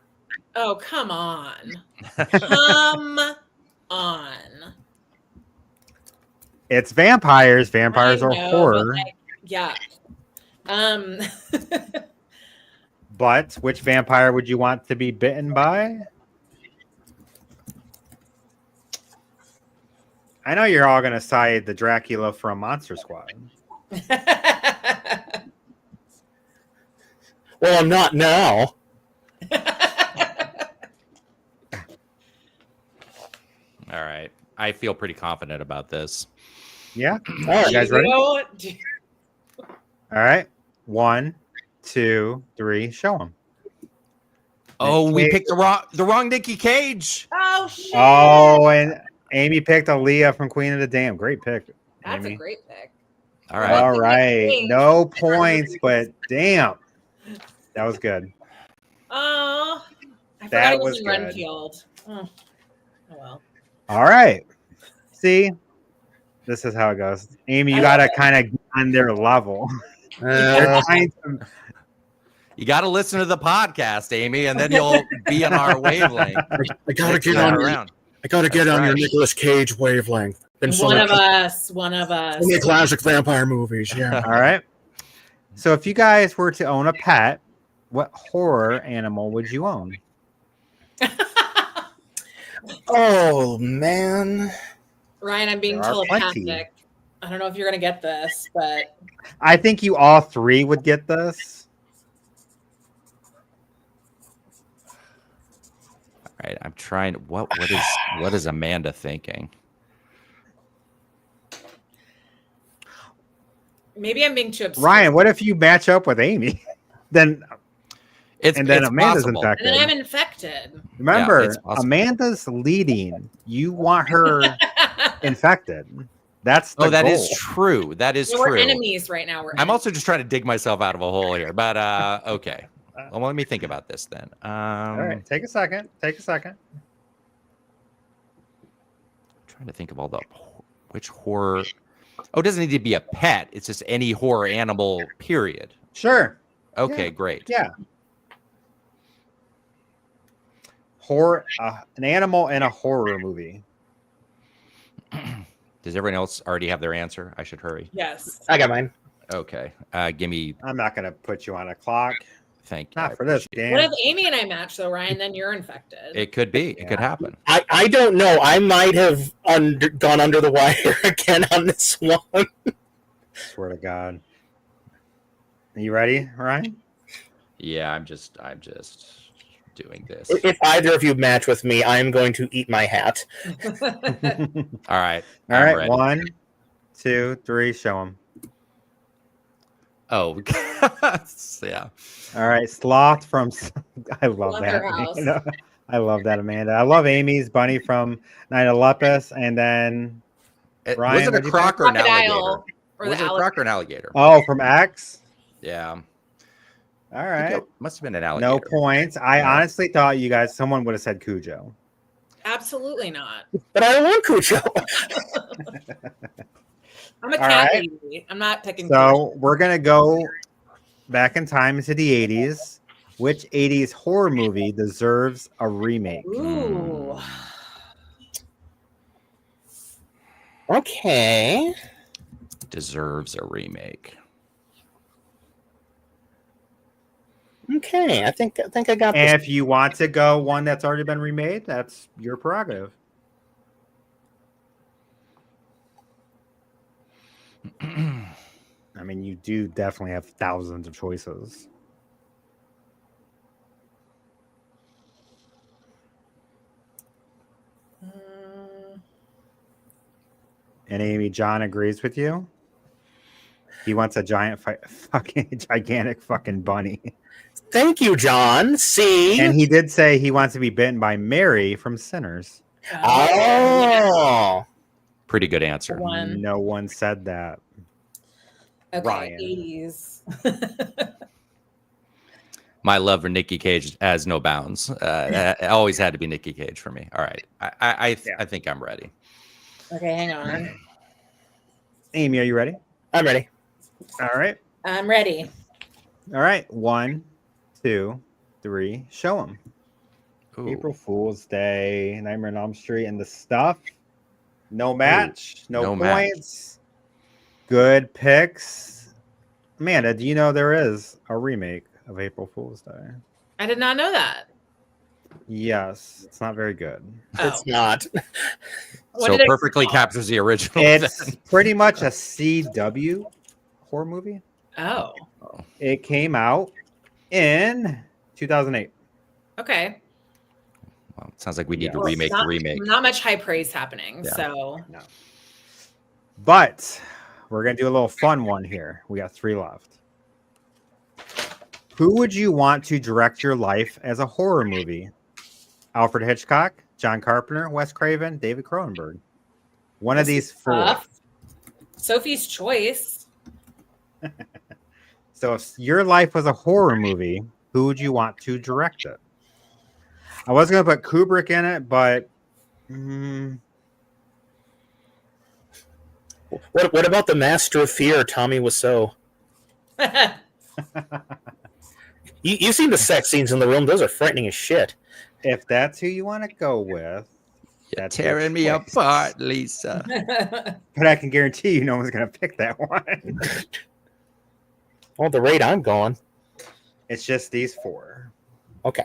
Oh, come on. Come on. It's vampires. Vampires are horror. Yeah. But which vampire would you want to be bitten by? I know you're all going to side the Dracula from Monster Squad. Well, I'm not now. All right. I feel pretty confident about this. Yeah? All right, you guys ready? All right. 1, 2, 3. Show them. Oh, we picked the wrong Nicky Cage. Oh, shit. Oh, and Amie picked Aaliyah from Queen of the Dam. Great pick. That's Amie. a great pick. All right. All right. No points, but damn. That was good. Oh, I That forgot it was was in good. Renfield. Oh well. All right. See, this is how it goes. Amie, you got to kind of get on their level. They're trying to- You got to listen to the podcast, Amie, and then you'll be on our wavelength. I gotta get on around. I gotta get on your Nicolas Cage wavelength. One of us. So many classic vampire movies. Yeah. All right. So if you guys were to own a pet, what horror animal would you own? Oh man, Ryan, I'm being There are telepathic. plenty. I don't know if you're gonna get this, but I think you all 3 would get this. All right, I'm trying. What is Amanda thinking? maybe I'm being too obsessed. Ryan, what if you match up with Amie? Then It's Amanda's possible. infected. And then I'm infected. Remember, it's possible. Amanda's leading. You want her infected. That's the That goal. is true. That is So true. we're enemies right now. I'm also just trying to dig myself out of a hole here, but okay. Well, let me think about this then. All right, take a second. I'm trying to think of which horror. Oh, it doesn't need to be a pet. It's just any horror animal, period. Sure. Okay, Yeah. great. Yeah. Horror, an animal in a horror movie. Does everyone else already have their answer? I should hurry. Yes. I got mine. Okay. Give me. I'm not going to put you on a clock. Thank you. Not I for this appreciate it. game. What if Amie and I match though, Ryan? Then you're infected. It could be. It could Yeah. happen. I don't know. I might have gone under the wire again on this one. Swear to God. Are you ready, Ryan? Yeah, I'm just doing this. If either of you match with me, I am going to eat my hat. All right. All I'm right. ready. 1, 2, 3. Show them. Oh, yeah. All right. Sloth from. I love that. Slaughterhouse. Amanda. I love that, Amanda. I love Amy's Bunny from Night of Lepus. And then. Ryan, Was it a what'd you croc or an alligator? Crocodile or Was the it a croc or an alligator? Oh, from X? Yeah. All I think right. it must have been an alligator. No points. I No. honestly thought someone would have said Cujo. Absolutely not. But I don't want Cujo. I'm a All cat right. lady. I'm not picking. So we're going to go back in time into the 80s. Which 80s horror movie deserves a remake? Ooh. Okay. Deserves a remake. Okay. I think I got And this. if you want to go one that's already been remade, that's your prerogative. I mean, you do definitely have thousands of choices. And Amy, John agrees with you. He wants a gigantic fucking bunny. Thank you, John. See? And he did say he wants to be bitten by Mary from Sinners. Oh. Pretty good answer. One. No one said that. Okay. Ryan. 80s. My love for Nicky Cage has no bounds. It always had to be Nicky Cage for me. All right. I think I'm ready. Okay, hang on. Amy, are you ready? I'm ready. All right. I'm ready. All right. 1, 2, 3. Show them. Ooh. April Fool's Day, Nightmare on Elm Street, and the stuff. No match. No match. points. Good picks. Amanda, do you know there is a remake of April Fool's Day? I did not know that. Yes. It's not very good. Oh. It's not. What So did it perfectly come out? captures the original. It's pretty much a CW horror movie. Oh. It came out in 2008. Okay. Well, it sounds like we need to Yes. remake the Not- remake. Not much high praise happening. Yeah. So No. But we're going to do a little fun one here. We got 3 left. Who would you want to direct your life as a horror movie? Alfred Hitchcock, John Carpenter, Wes Craven, David Cronenberg. One of these 4. tough. Sophie's Choice. So if your life was a horror movie, who would you want to direct it? I was going to put Kubrick in it, but What about the Master of Fear, Tommy Wiseau? You seen the sex scenes in the room? Those are frightening as shit. if that's who you want to go with, You're that's your tearing me choice. apart, Lisa. But I can guarantee you no one's going to pick that one. Well, the rate I'm going. It's just these 4. Okay.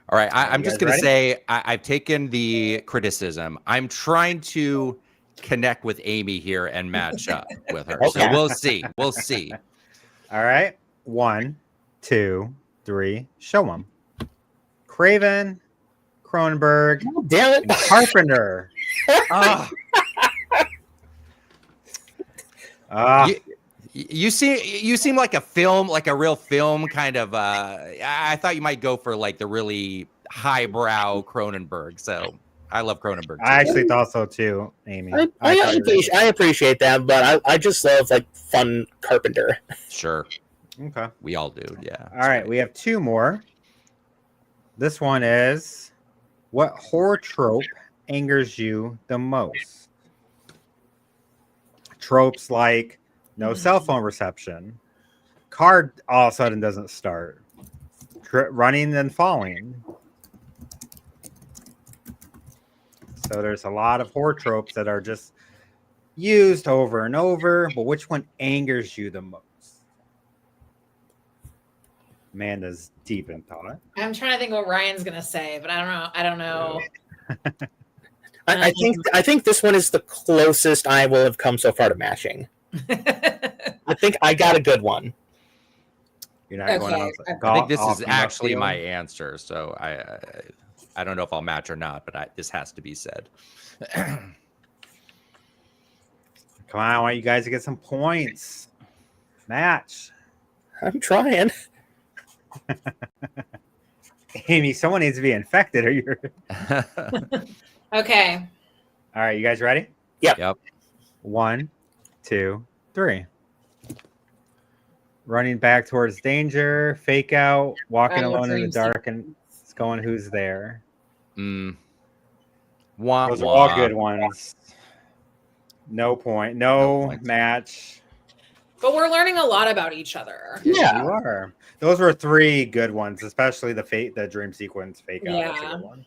All right. I'm You just guys going to ready? say I've taken the criticism. I'm trying to connect with Amy here and match up with her. So Okay. we'll see. We'll see. All right. 1, 2, 3. Show them. Craven, Cronenberg, Oh, damn and it. Carpenter. Ah, Ah, you seem like a real film kind of. I thought you might go for like the really highbrow Cronenberg. So I love Cronenberg. I Too. actually thought so too, Amy. I appreciate that, but I just love like fun Carpenter. Sure, Okay. we all do. Yeah. All right. We have 2 more. This one is, what horror trope angers you the most? Tropes like No cell phone reception. Car all of a sudden doesn't start. Running and falling. So there's a lot of horror tropes that are just used over and over. But which one angers you the most? Amanda's deep in thought. I'm trying to think what Ryan's gonna say, but I don't know. I think this one is the closest I will have come so far to matching. I think I got a good one. You're not going Okay. out. I think this is actually my answer, so I don't know if I'll match or not, but this has to be said. Come on, I want you guys to get some points. Match. I'm trying. Amie, someone needs to be infected or you're Okay. all right. You guys ready? Yep. 1, 2, 3. Running back towards danger, fake out, walking alone in the dark, and it's going who's there. Wah, Those are wah. all good ones. No point. No points. match. But we're learning a lot about each other. Yeah. You are. Those were 3 good ones, especially the dream sequence fake out. That's a Yeah. good one.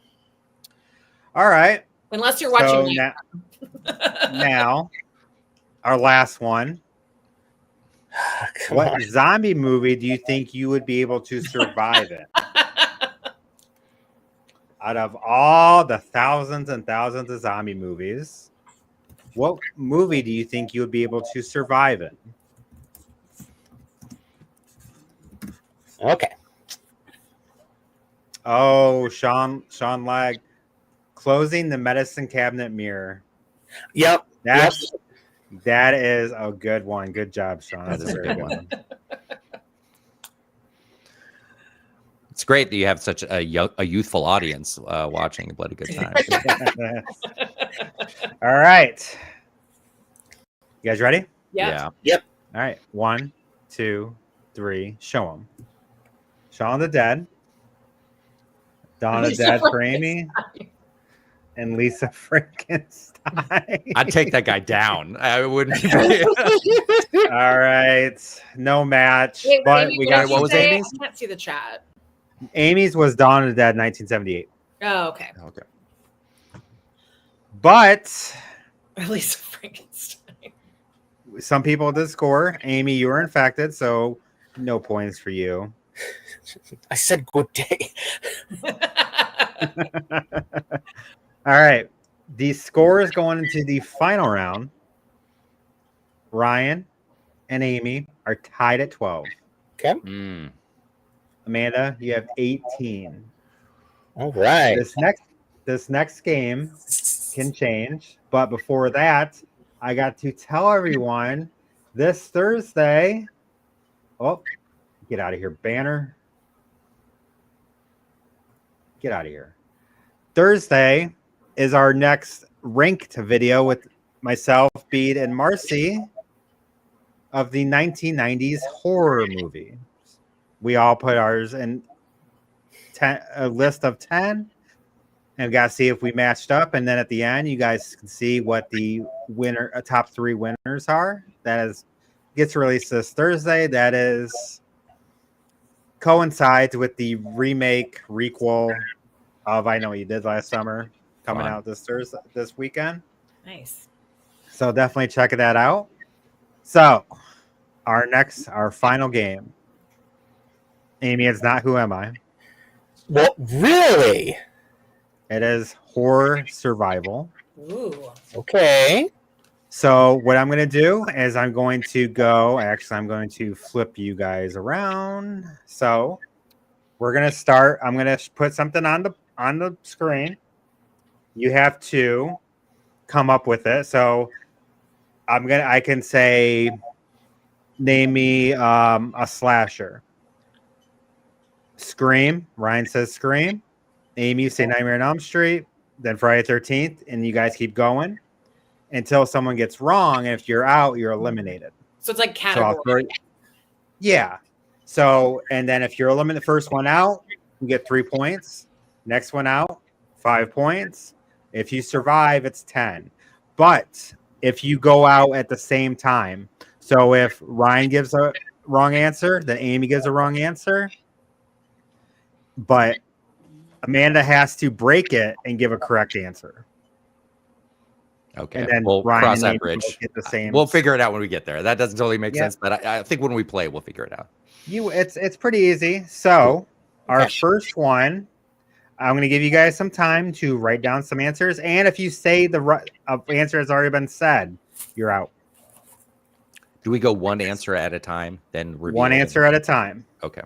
All right. Unless you're watching Now, our last one. Come What on. zombie movie do you think you would be able to survive in? Out of all the thousands and thousands of zombie movies, what movie do you think you would be able to survive in? Okay. Oh, Sean Lag, Closing the Medicine Cabinet Mirror. Yep. That is a good one. Good job, Sean. That That's is a a very good good one. It's great that you have such a youthful audience watching Bloody Good Time. All right. You guys ready? Yeah. Yeah. All right. 1, 2, 3. Show them. Shaun of the Dead. Dawn of the Lisa Dead for Frankenstein. Amie. And Lisa Frankenstein. I'd take that guy down. I wouldn't. All right. No match. Wait, but Amie, we what got did what you was say? Amy's? I can't see the chat. Amy's was Dawn of the Dead 1978. Oh, okay. Okay. But Lisa Frankenstein. some people did score. Amie, you were infected, so no points for you. I said good day. All right. The scores going into the final round. Ryan and Amie are tied at 12. Mm. Amanda, you have 18. All right. This next game can change, but before that, I got to tell everyone this Thursday. Oh, get out of here, banner. Get out of here. Thursday is our next ranked video with myself, Bede, and Marcy of the 1990s horror movie. We all put ours in a list of 10 and got to see if we matched up. And then at the end, you guys can see what the top 3 winners are. That gets released this Thursday. That is coincides with the requel of I Know What You Did Last Summer coming out this weekend. Nice. So definitely check that out. So our final game. Amie, it's not Who Am I? Well, really? It is horror survival. Ooh. Okay. So what I'm going to do is I'm going to flip you guys around. So we're going to start. I'm going to put something on the screen. You have to come up with it. So I can say, name me a slasher. Scream. Ryan says Scream. Amie, you say Nightmare on Elm Street. Then Friday the 13th, and you guys keep going until someone gets wrong. And if you're out, you're eliminated. So it's like category. Yeah. So, and then if you're eliminated, the first one out, you get 3 points. Next one out, 5 points. If you survive, it's 10. But if you go out at the same time, So if Ryan gives a wrong answer, then Amie gives a wrong answer. But Amanda has to break it and give a correct answer. Okay. And then We'll Ryan cross and that Amie bridge. both get the same. We'll figure it out when we get there. That doesn't totally make Yeah. sense, but I think when we play, we'll figure it out. It's pretty easy. So our Okay. first one, I'm going to give you guys some time to write down some answers. And if you say the answer has already been said, you're out. Do we go one answer at a time, then reveal One it? answer at a time. Okay.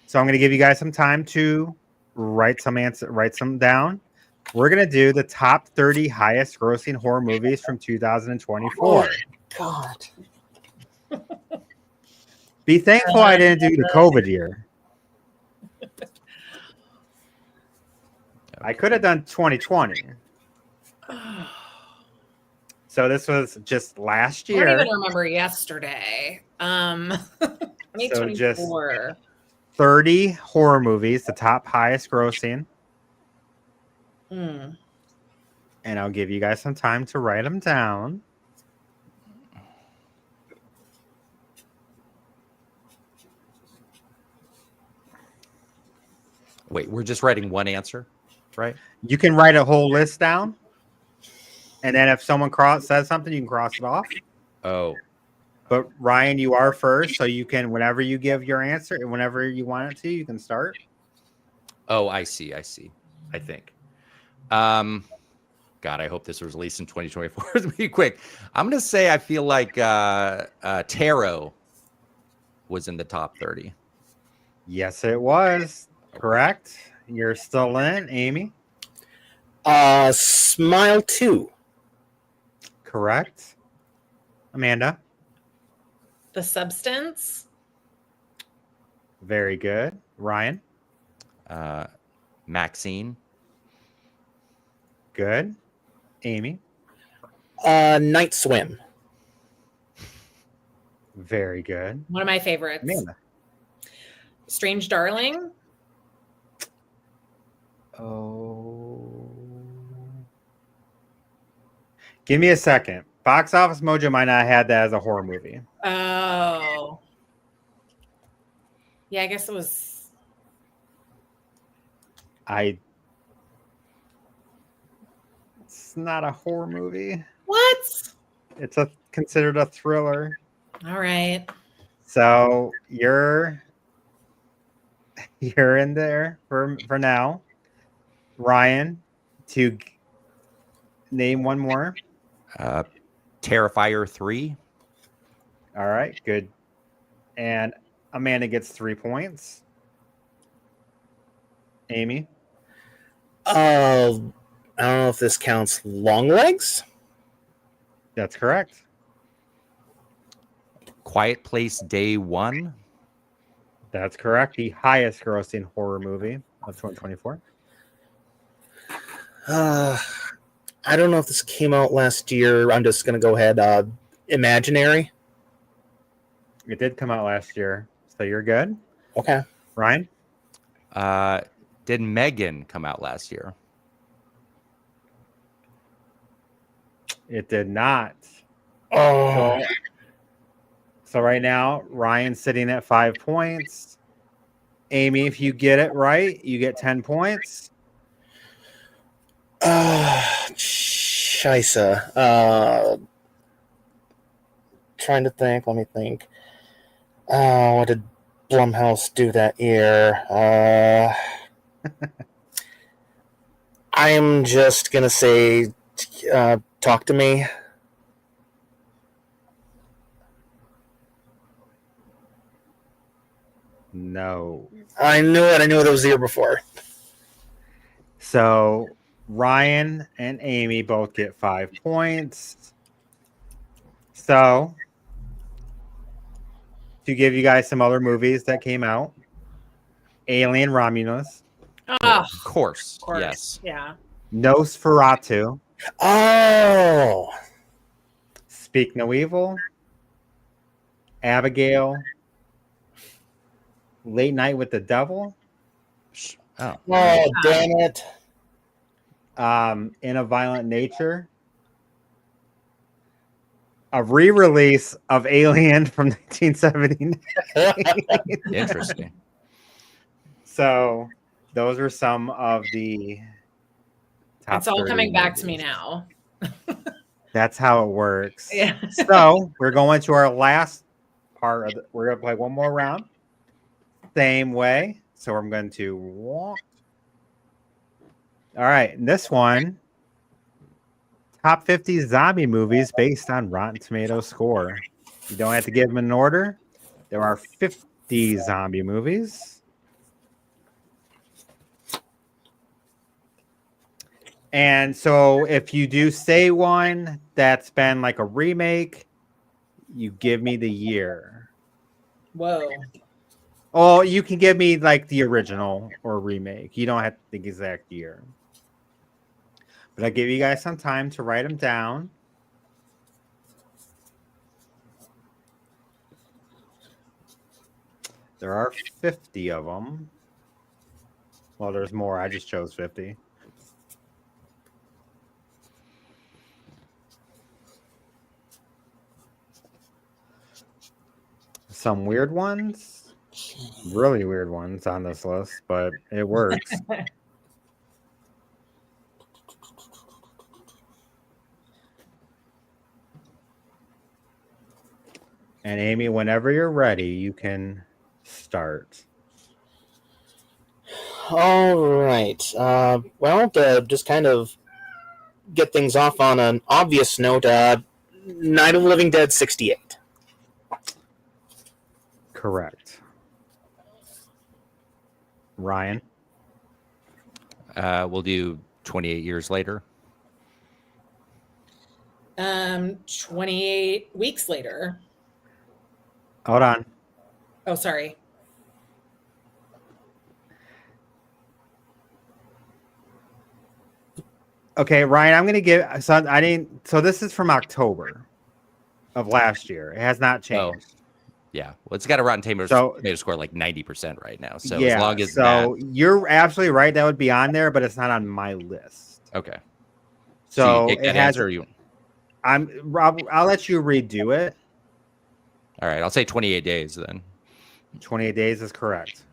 So I'm going to give you guys some time to write some down. We're going to do the top 30 highest grossing horror movies from 2024. God. Be thankful I didn't do the COVID year. I could have done 2020. So this was just last I don't year. even remember yesterday. So just 2024. 30 horror movies, the top highest grossing. Hmm. And I'll give you guys some time to write them down. Wait, we're just writing one answer, right? You can write a whole list down. And then if someone says something, you can cross it off. Oh, But Ryan, you are first, so you can, whenever you give your answer, and whenever you want it to, you can start. oh, I see. I think. God, I hope this was released in 2024. It's gonna be quick. I'm gonna say I feel like Tarot was in the top 30. Yes, it was. Correct. You're still in, Amie. Smile 2. Correct. Amanda. The Substance. Very good. Ryan. Maxine. Good. Amie. Night Swim. Very good. One of my favorites. Amanda. Strange Darling. Oh. Give me a second. Box Office Mojo might not have had that as a horror movie. Oh. Yeah, I guess it was. It's not a horror movie. What? It's considered a thriller. All right. So you're in there for now. Ryan, to name one more. Terrifier 3. All right, good. And Amanda gets 3 points. Amie. I don't know if this counts. Long Legs. That's correct. Quiet Place Day 1. That's correct. The highest grossing horror movie of 2024. I don't know if this came out last year. I'm just going to go ahead. Imaginary. It did come out last year, so you're good. Okay. Ryan? Did Megan come out last year? It did not. Oh. So right now, Ryan's sitting at 5 points. Amie, if you get it right, you get 10 points. Scheisse. Trying to think. Let me think. What did Blumhouse do that year? I'm just gonna say, Talk to Me. No. I knew it. I knew it was the year before. So Ryan and Amie both get 5 points. So to give you guys some other movies that came out, Alien Romulus, Oh, Of course. of course. Yes. Yeah. Nosferatu, Oh. Speak No Evil, Abigail, Late Night with the Devil, Oh. Oh, damn it. In a Violent Nature, a re-release of Alien from 1979. Interesting. So those are some of the top. It's all 30 coming back to me movies. now. That's how it works. Yeah. So we're going to our last part of we're gonna play one more round. Same way. So I'm going to walk. All right, this one. Top 50 zombie movies based on Rotten Tomatoes score. You don't have to give them an order. There are 50 zombie movies. And so if you do say one that's been like a remake, you give me the year. Whoa. Oh, you can give me like the original or remake. You don't have to think exact year. But I'll give you guys some time to write them down. There are 50 of them. Well, there's more. I just chose 50. Some weird ones. Really weird ones on this list, but it works. And Amy, whenever you're ready, you can start. All right. Well, to just kind of get things off on an obvious note, Night of the Living Dead 68. Correct. Ryan? We'll do 28 years later. 28 weeks later. Hold on. Oh, sorry. Okay, Ryan, I'm going to give so this is from October of last year. It has not changed. Yeah. Well, it's got a Rotten Tomatoes score like 90% right now. So as long as you're absolutely right, that would be on there, but it's not on my list. Okay. So you take that it has answer, or you... I'll let you redo it. All right, I'll say 28 days then. 28 days is correct.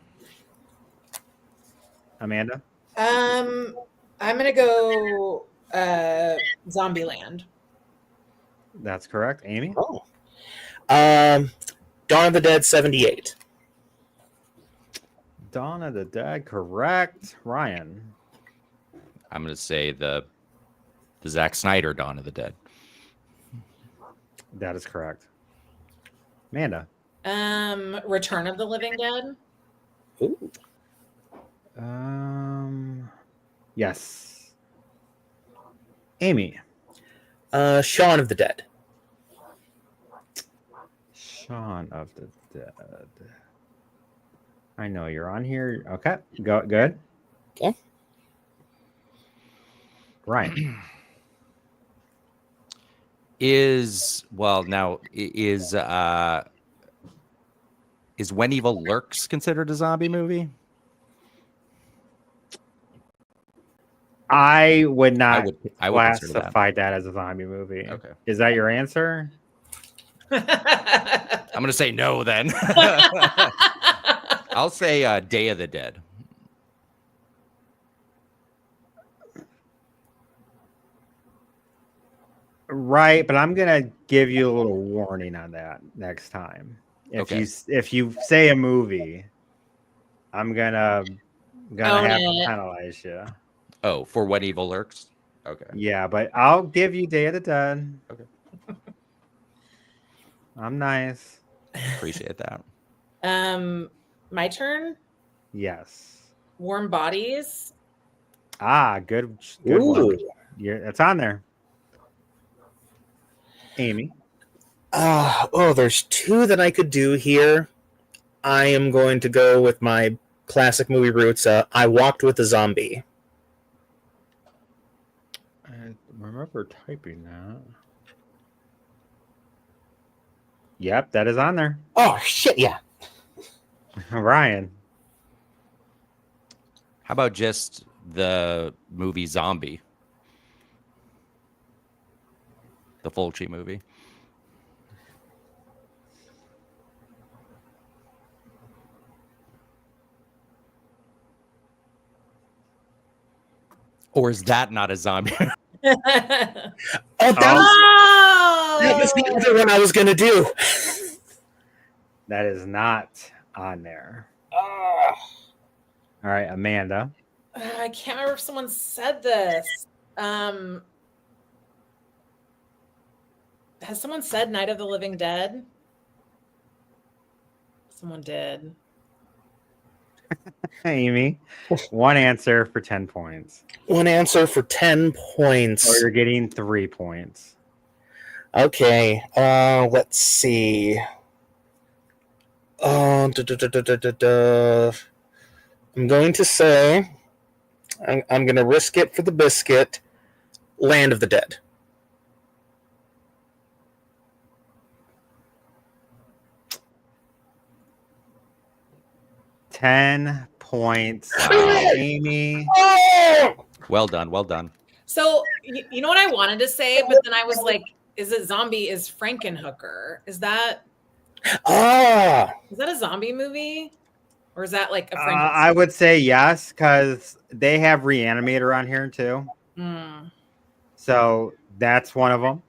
Amanda? I'm gonna go Zombieland. That's correct. Amy? Oh. Dawn of the Dead 78. Dawn of the Dead, correct. Ryan? I'm going to say the Zack Snyder Dawn of the Dead. That is correct. Amanda? Return of the Living Dead. Ooh. Yes. Amy? Shaun of the Dead. Shaun of the Dead. I know you're on here. Okay. Good. Okay. Ryan? Is When Evil Lurks considered a zombie movie? I would not I would consider classify that as a zombie movie. Okay. Is that your answer? I'm going to say no then. I'll say Day of the Dead. Right, but I'm gonna give you a little warning on that next time. If you say a movie, I'm gonna have to penalize you. Oh, for When Evil Lurks? Okay. Yeah, but I'll give you Day of the Dead. Okay. I'm nice. Appreciate that. My turn. Yes. Warm Bodies. Good one. It's on there. Amy? There's two that I could do here. I am going to go with my classic movie roots. I Walked with a Zombie. I remember typing that. Yep, that is on there. Oh, shit, yeah. Ryan? How about just the movie Zombie? The Fulci movie. Or is that not a zombie? Oh, that was the other one I was gonna do. That is not on there. Ah. All right, Amanda. I can't remember if someone said this. Has someone said Night of the Living Dead? Someone did. Amy, one answer for 10 points. One answer for 10 points. Or you're getting 3 points. Okay. Let's see. I'm going to say, I'm going to risk it for the biscuit. Land of the Dead. $10 points. Wow. Amy. Oh! Well done. Well done. So you know what I wanted to say, but then I was like, is it zombie is Frankenhooker? Is that Ah! a zombie movie? Or is that like a I would say yes, because they have Reanimator on here too. Mm. So that's one of them.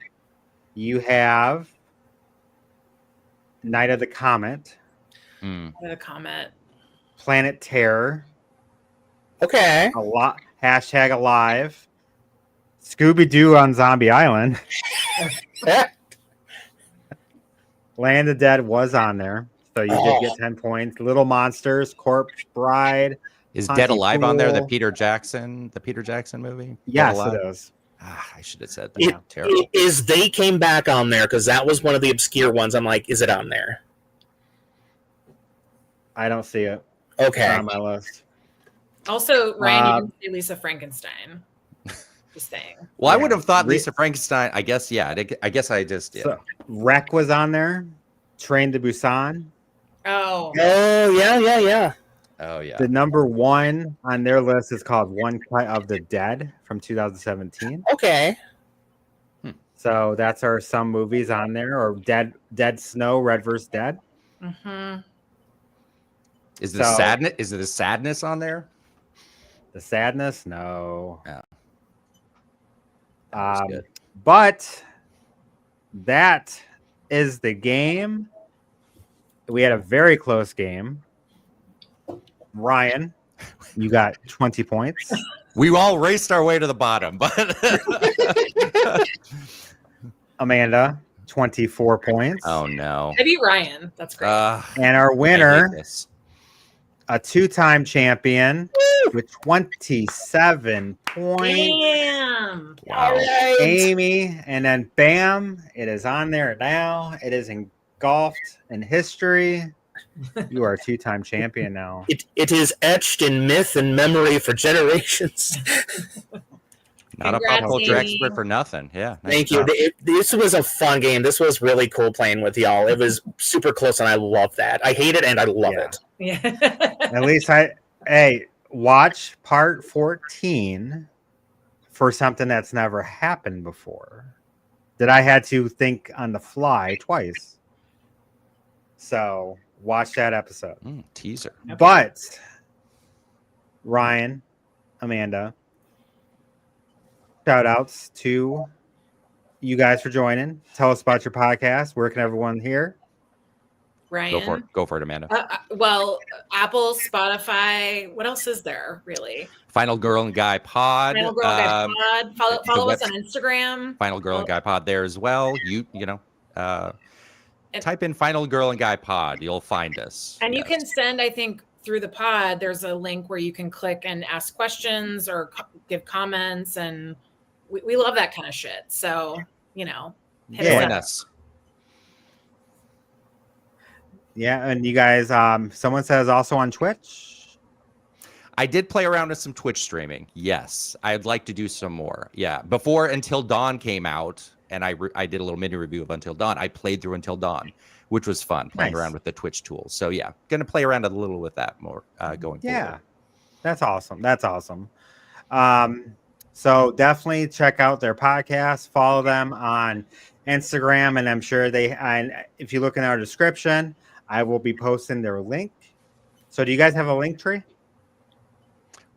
You have Night of the Comet, The comment. Planet Terror, Okay. hashtag alive, Scooby-Doo on Zombie Island. Land of the Dead was on there, so you did get 10 points. Little Monsters, Corpse Bride. Is Dead Alive on there? The Pontypool. Peter Jackson movie? Yes, Dead it Alive? is. I should have said that. It Terrible. is They Came Back on there because that was one of the obscure ones. I'm like, is it on there? I don't see it. It's Okay. on my list. Also, Ryan, you didn't say Lisa Frankenstein. Just saying. Well, I Yeah. would have thought Lisa Frankenstein. I guess, yeah. I guess I just did. So, Wreck was on there. Train to Busan. Oh. Oh, yeah. Oh, yeah. The number one on their list is called One Cut of the Dead from 2017. Okay. So that's our some movies on there, or Dead Snow, Red vs. Dead. Mm-hmm. Is the sadness? Is it the sadness on there? The Sadness, no. Yeah. That was good. But that is the game. We had a very close game. Ryan, you got 20 points. We all raced our way to the bottom, but Amanda, 24 points. oh no. I beat Ryan. That's great. And our I winner, hate this. a two-time champion with 27 points. Damn. Wow. All right. Amy, and then bam, it is on there now. It is engulfed in history. You are a two-time champion now. It is etched in myth and memory for generations. Not Congrats, a pop culture Amy. expert for nothing. Yeah. nice Thank you. job. This was a fun game. This was really cool playing with y'all. It was super close, and I love that. I hate it, and I love Yeah. it. Yeah. At least watch part 14 for something that's never happened before. That I had to think on the fly twice. So watch that episode. Teaser. Okay. But Ryan, Amanda, shout outs to you guys for joining. Tell us about your podcast. Where can everyone hear? Ryan. Go for it, Amanda. Well, Apple, Spotify. What else is there, really? Final Girl and Guy Pod. Final Girl Guy Pod. Follow us web- on Instagram. Final Girl and Guy Pod there as well. Type in Final Girl and Guy Pod. You'll find us. And you Yes. can send, I think, through the pod, there's a link where you can click and ask questions or give comments. And we love that kind of shit. So, hit Join us up. us. Yeah, and you guys, someone says also on Twitch. I did play around with some Twitch streaming. Yes, I'd like to do some more. Yeah, before Until Dawn came out, and I did a little mini review of Until Dawn. I played through Until Dawn, which was fun playing Nice. around with the Twitch tools. So yeah, gonna play around a little with that more going Yeah, forward. that's awesome. That's awesome. So definitely check out their podcast. Follow them on Instagram, and I'm sure if you look in our description, I will be posting their link. So do you guys have a link tree?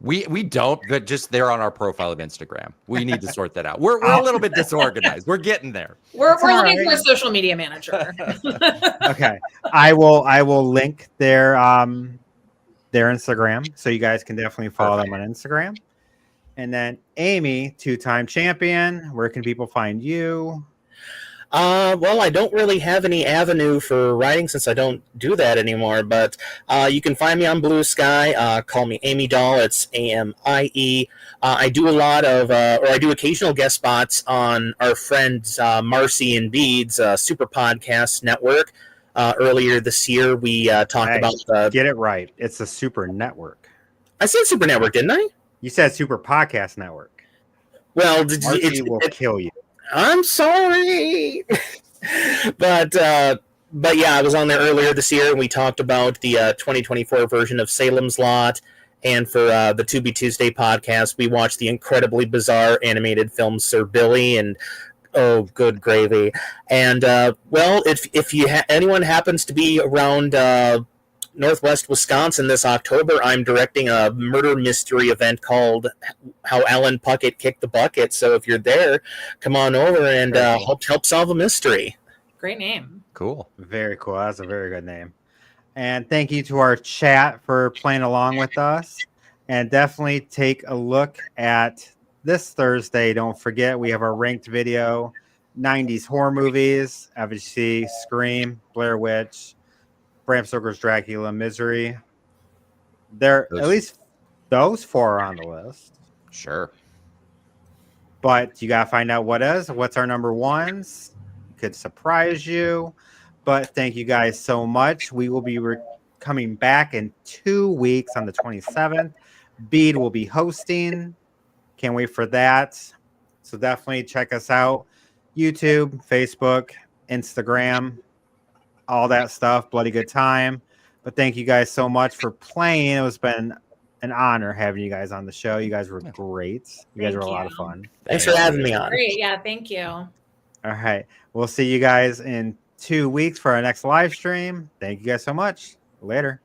We don't, but just they're on our profile of Instagram. We need to sort that out. We're a little bit disorganized. We're getting there. We're It's all looking for a right. social media manager. Okay. I will link their Instagram, so you guys can definitely follow them on Instagram. And then Amie, 2-time champion. Where can people find you? Well, I don't really have any avenue for writing since I don't do that anymore, but you can find me on Blue Sky. Call me Amie Doll. It's AMIE. I do a lot of, or I do occasional guest spots on our friends Marcy and Bede's Super Podcast Network. Earlier this year, we talked Hey, about the. Get it right. It's the Super Network. I said Super Network, didn't I? You said Super Podcast Network. Well, Marcy will kill you. I'm sorry. but yeah, I was on there earlier this year and we talked about the 2024 version of Salem's Lot. And for the To Be Tuesday podcast, we watched the incredibly bizarre animated film Sir Billy, and oh, good gravy. And well, if anyone happens to be around Northwest Wisconsin this October, I'm directing a murder mystery event called How Alan Puckett Kicked the Bucket. So if you're there, come on over and help solve a mystery. Great name. Cool. Very cool. That's a very good name. And thank you to our chat for playing along with us. And definitely take a look at this Thursday. Don't forget, we have our ranked video, 90s horror movies, obviously Scream, Blair Witch, Bram Stoker's Dracula, Misery. At least those 4 are on the list. Sure. But you got to find out what's our number ones. Could surprise you. But thank you guys so much. We will be coming back in 2 weeks on the 27th. Bede will be hosting. Can't wait for that. So definitely check us out. YouTube, Facebook, Instagram, all that stuff. Bloody good time. But thank you guys so much for playing. It's been an honor having you guys on the show. You guys were great. You guys were a lot of fun. Thanks for having me on. Great. Yeah, thank you. All right. We'll see you guys in 2 weeks for our next live stream. Thank you guys so much. Later.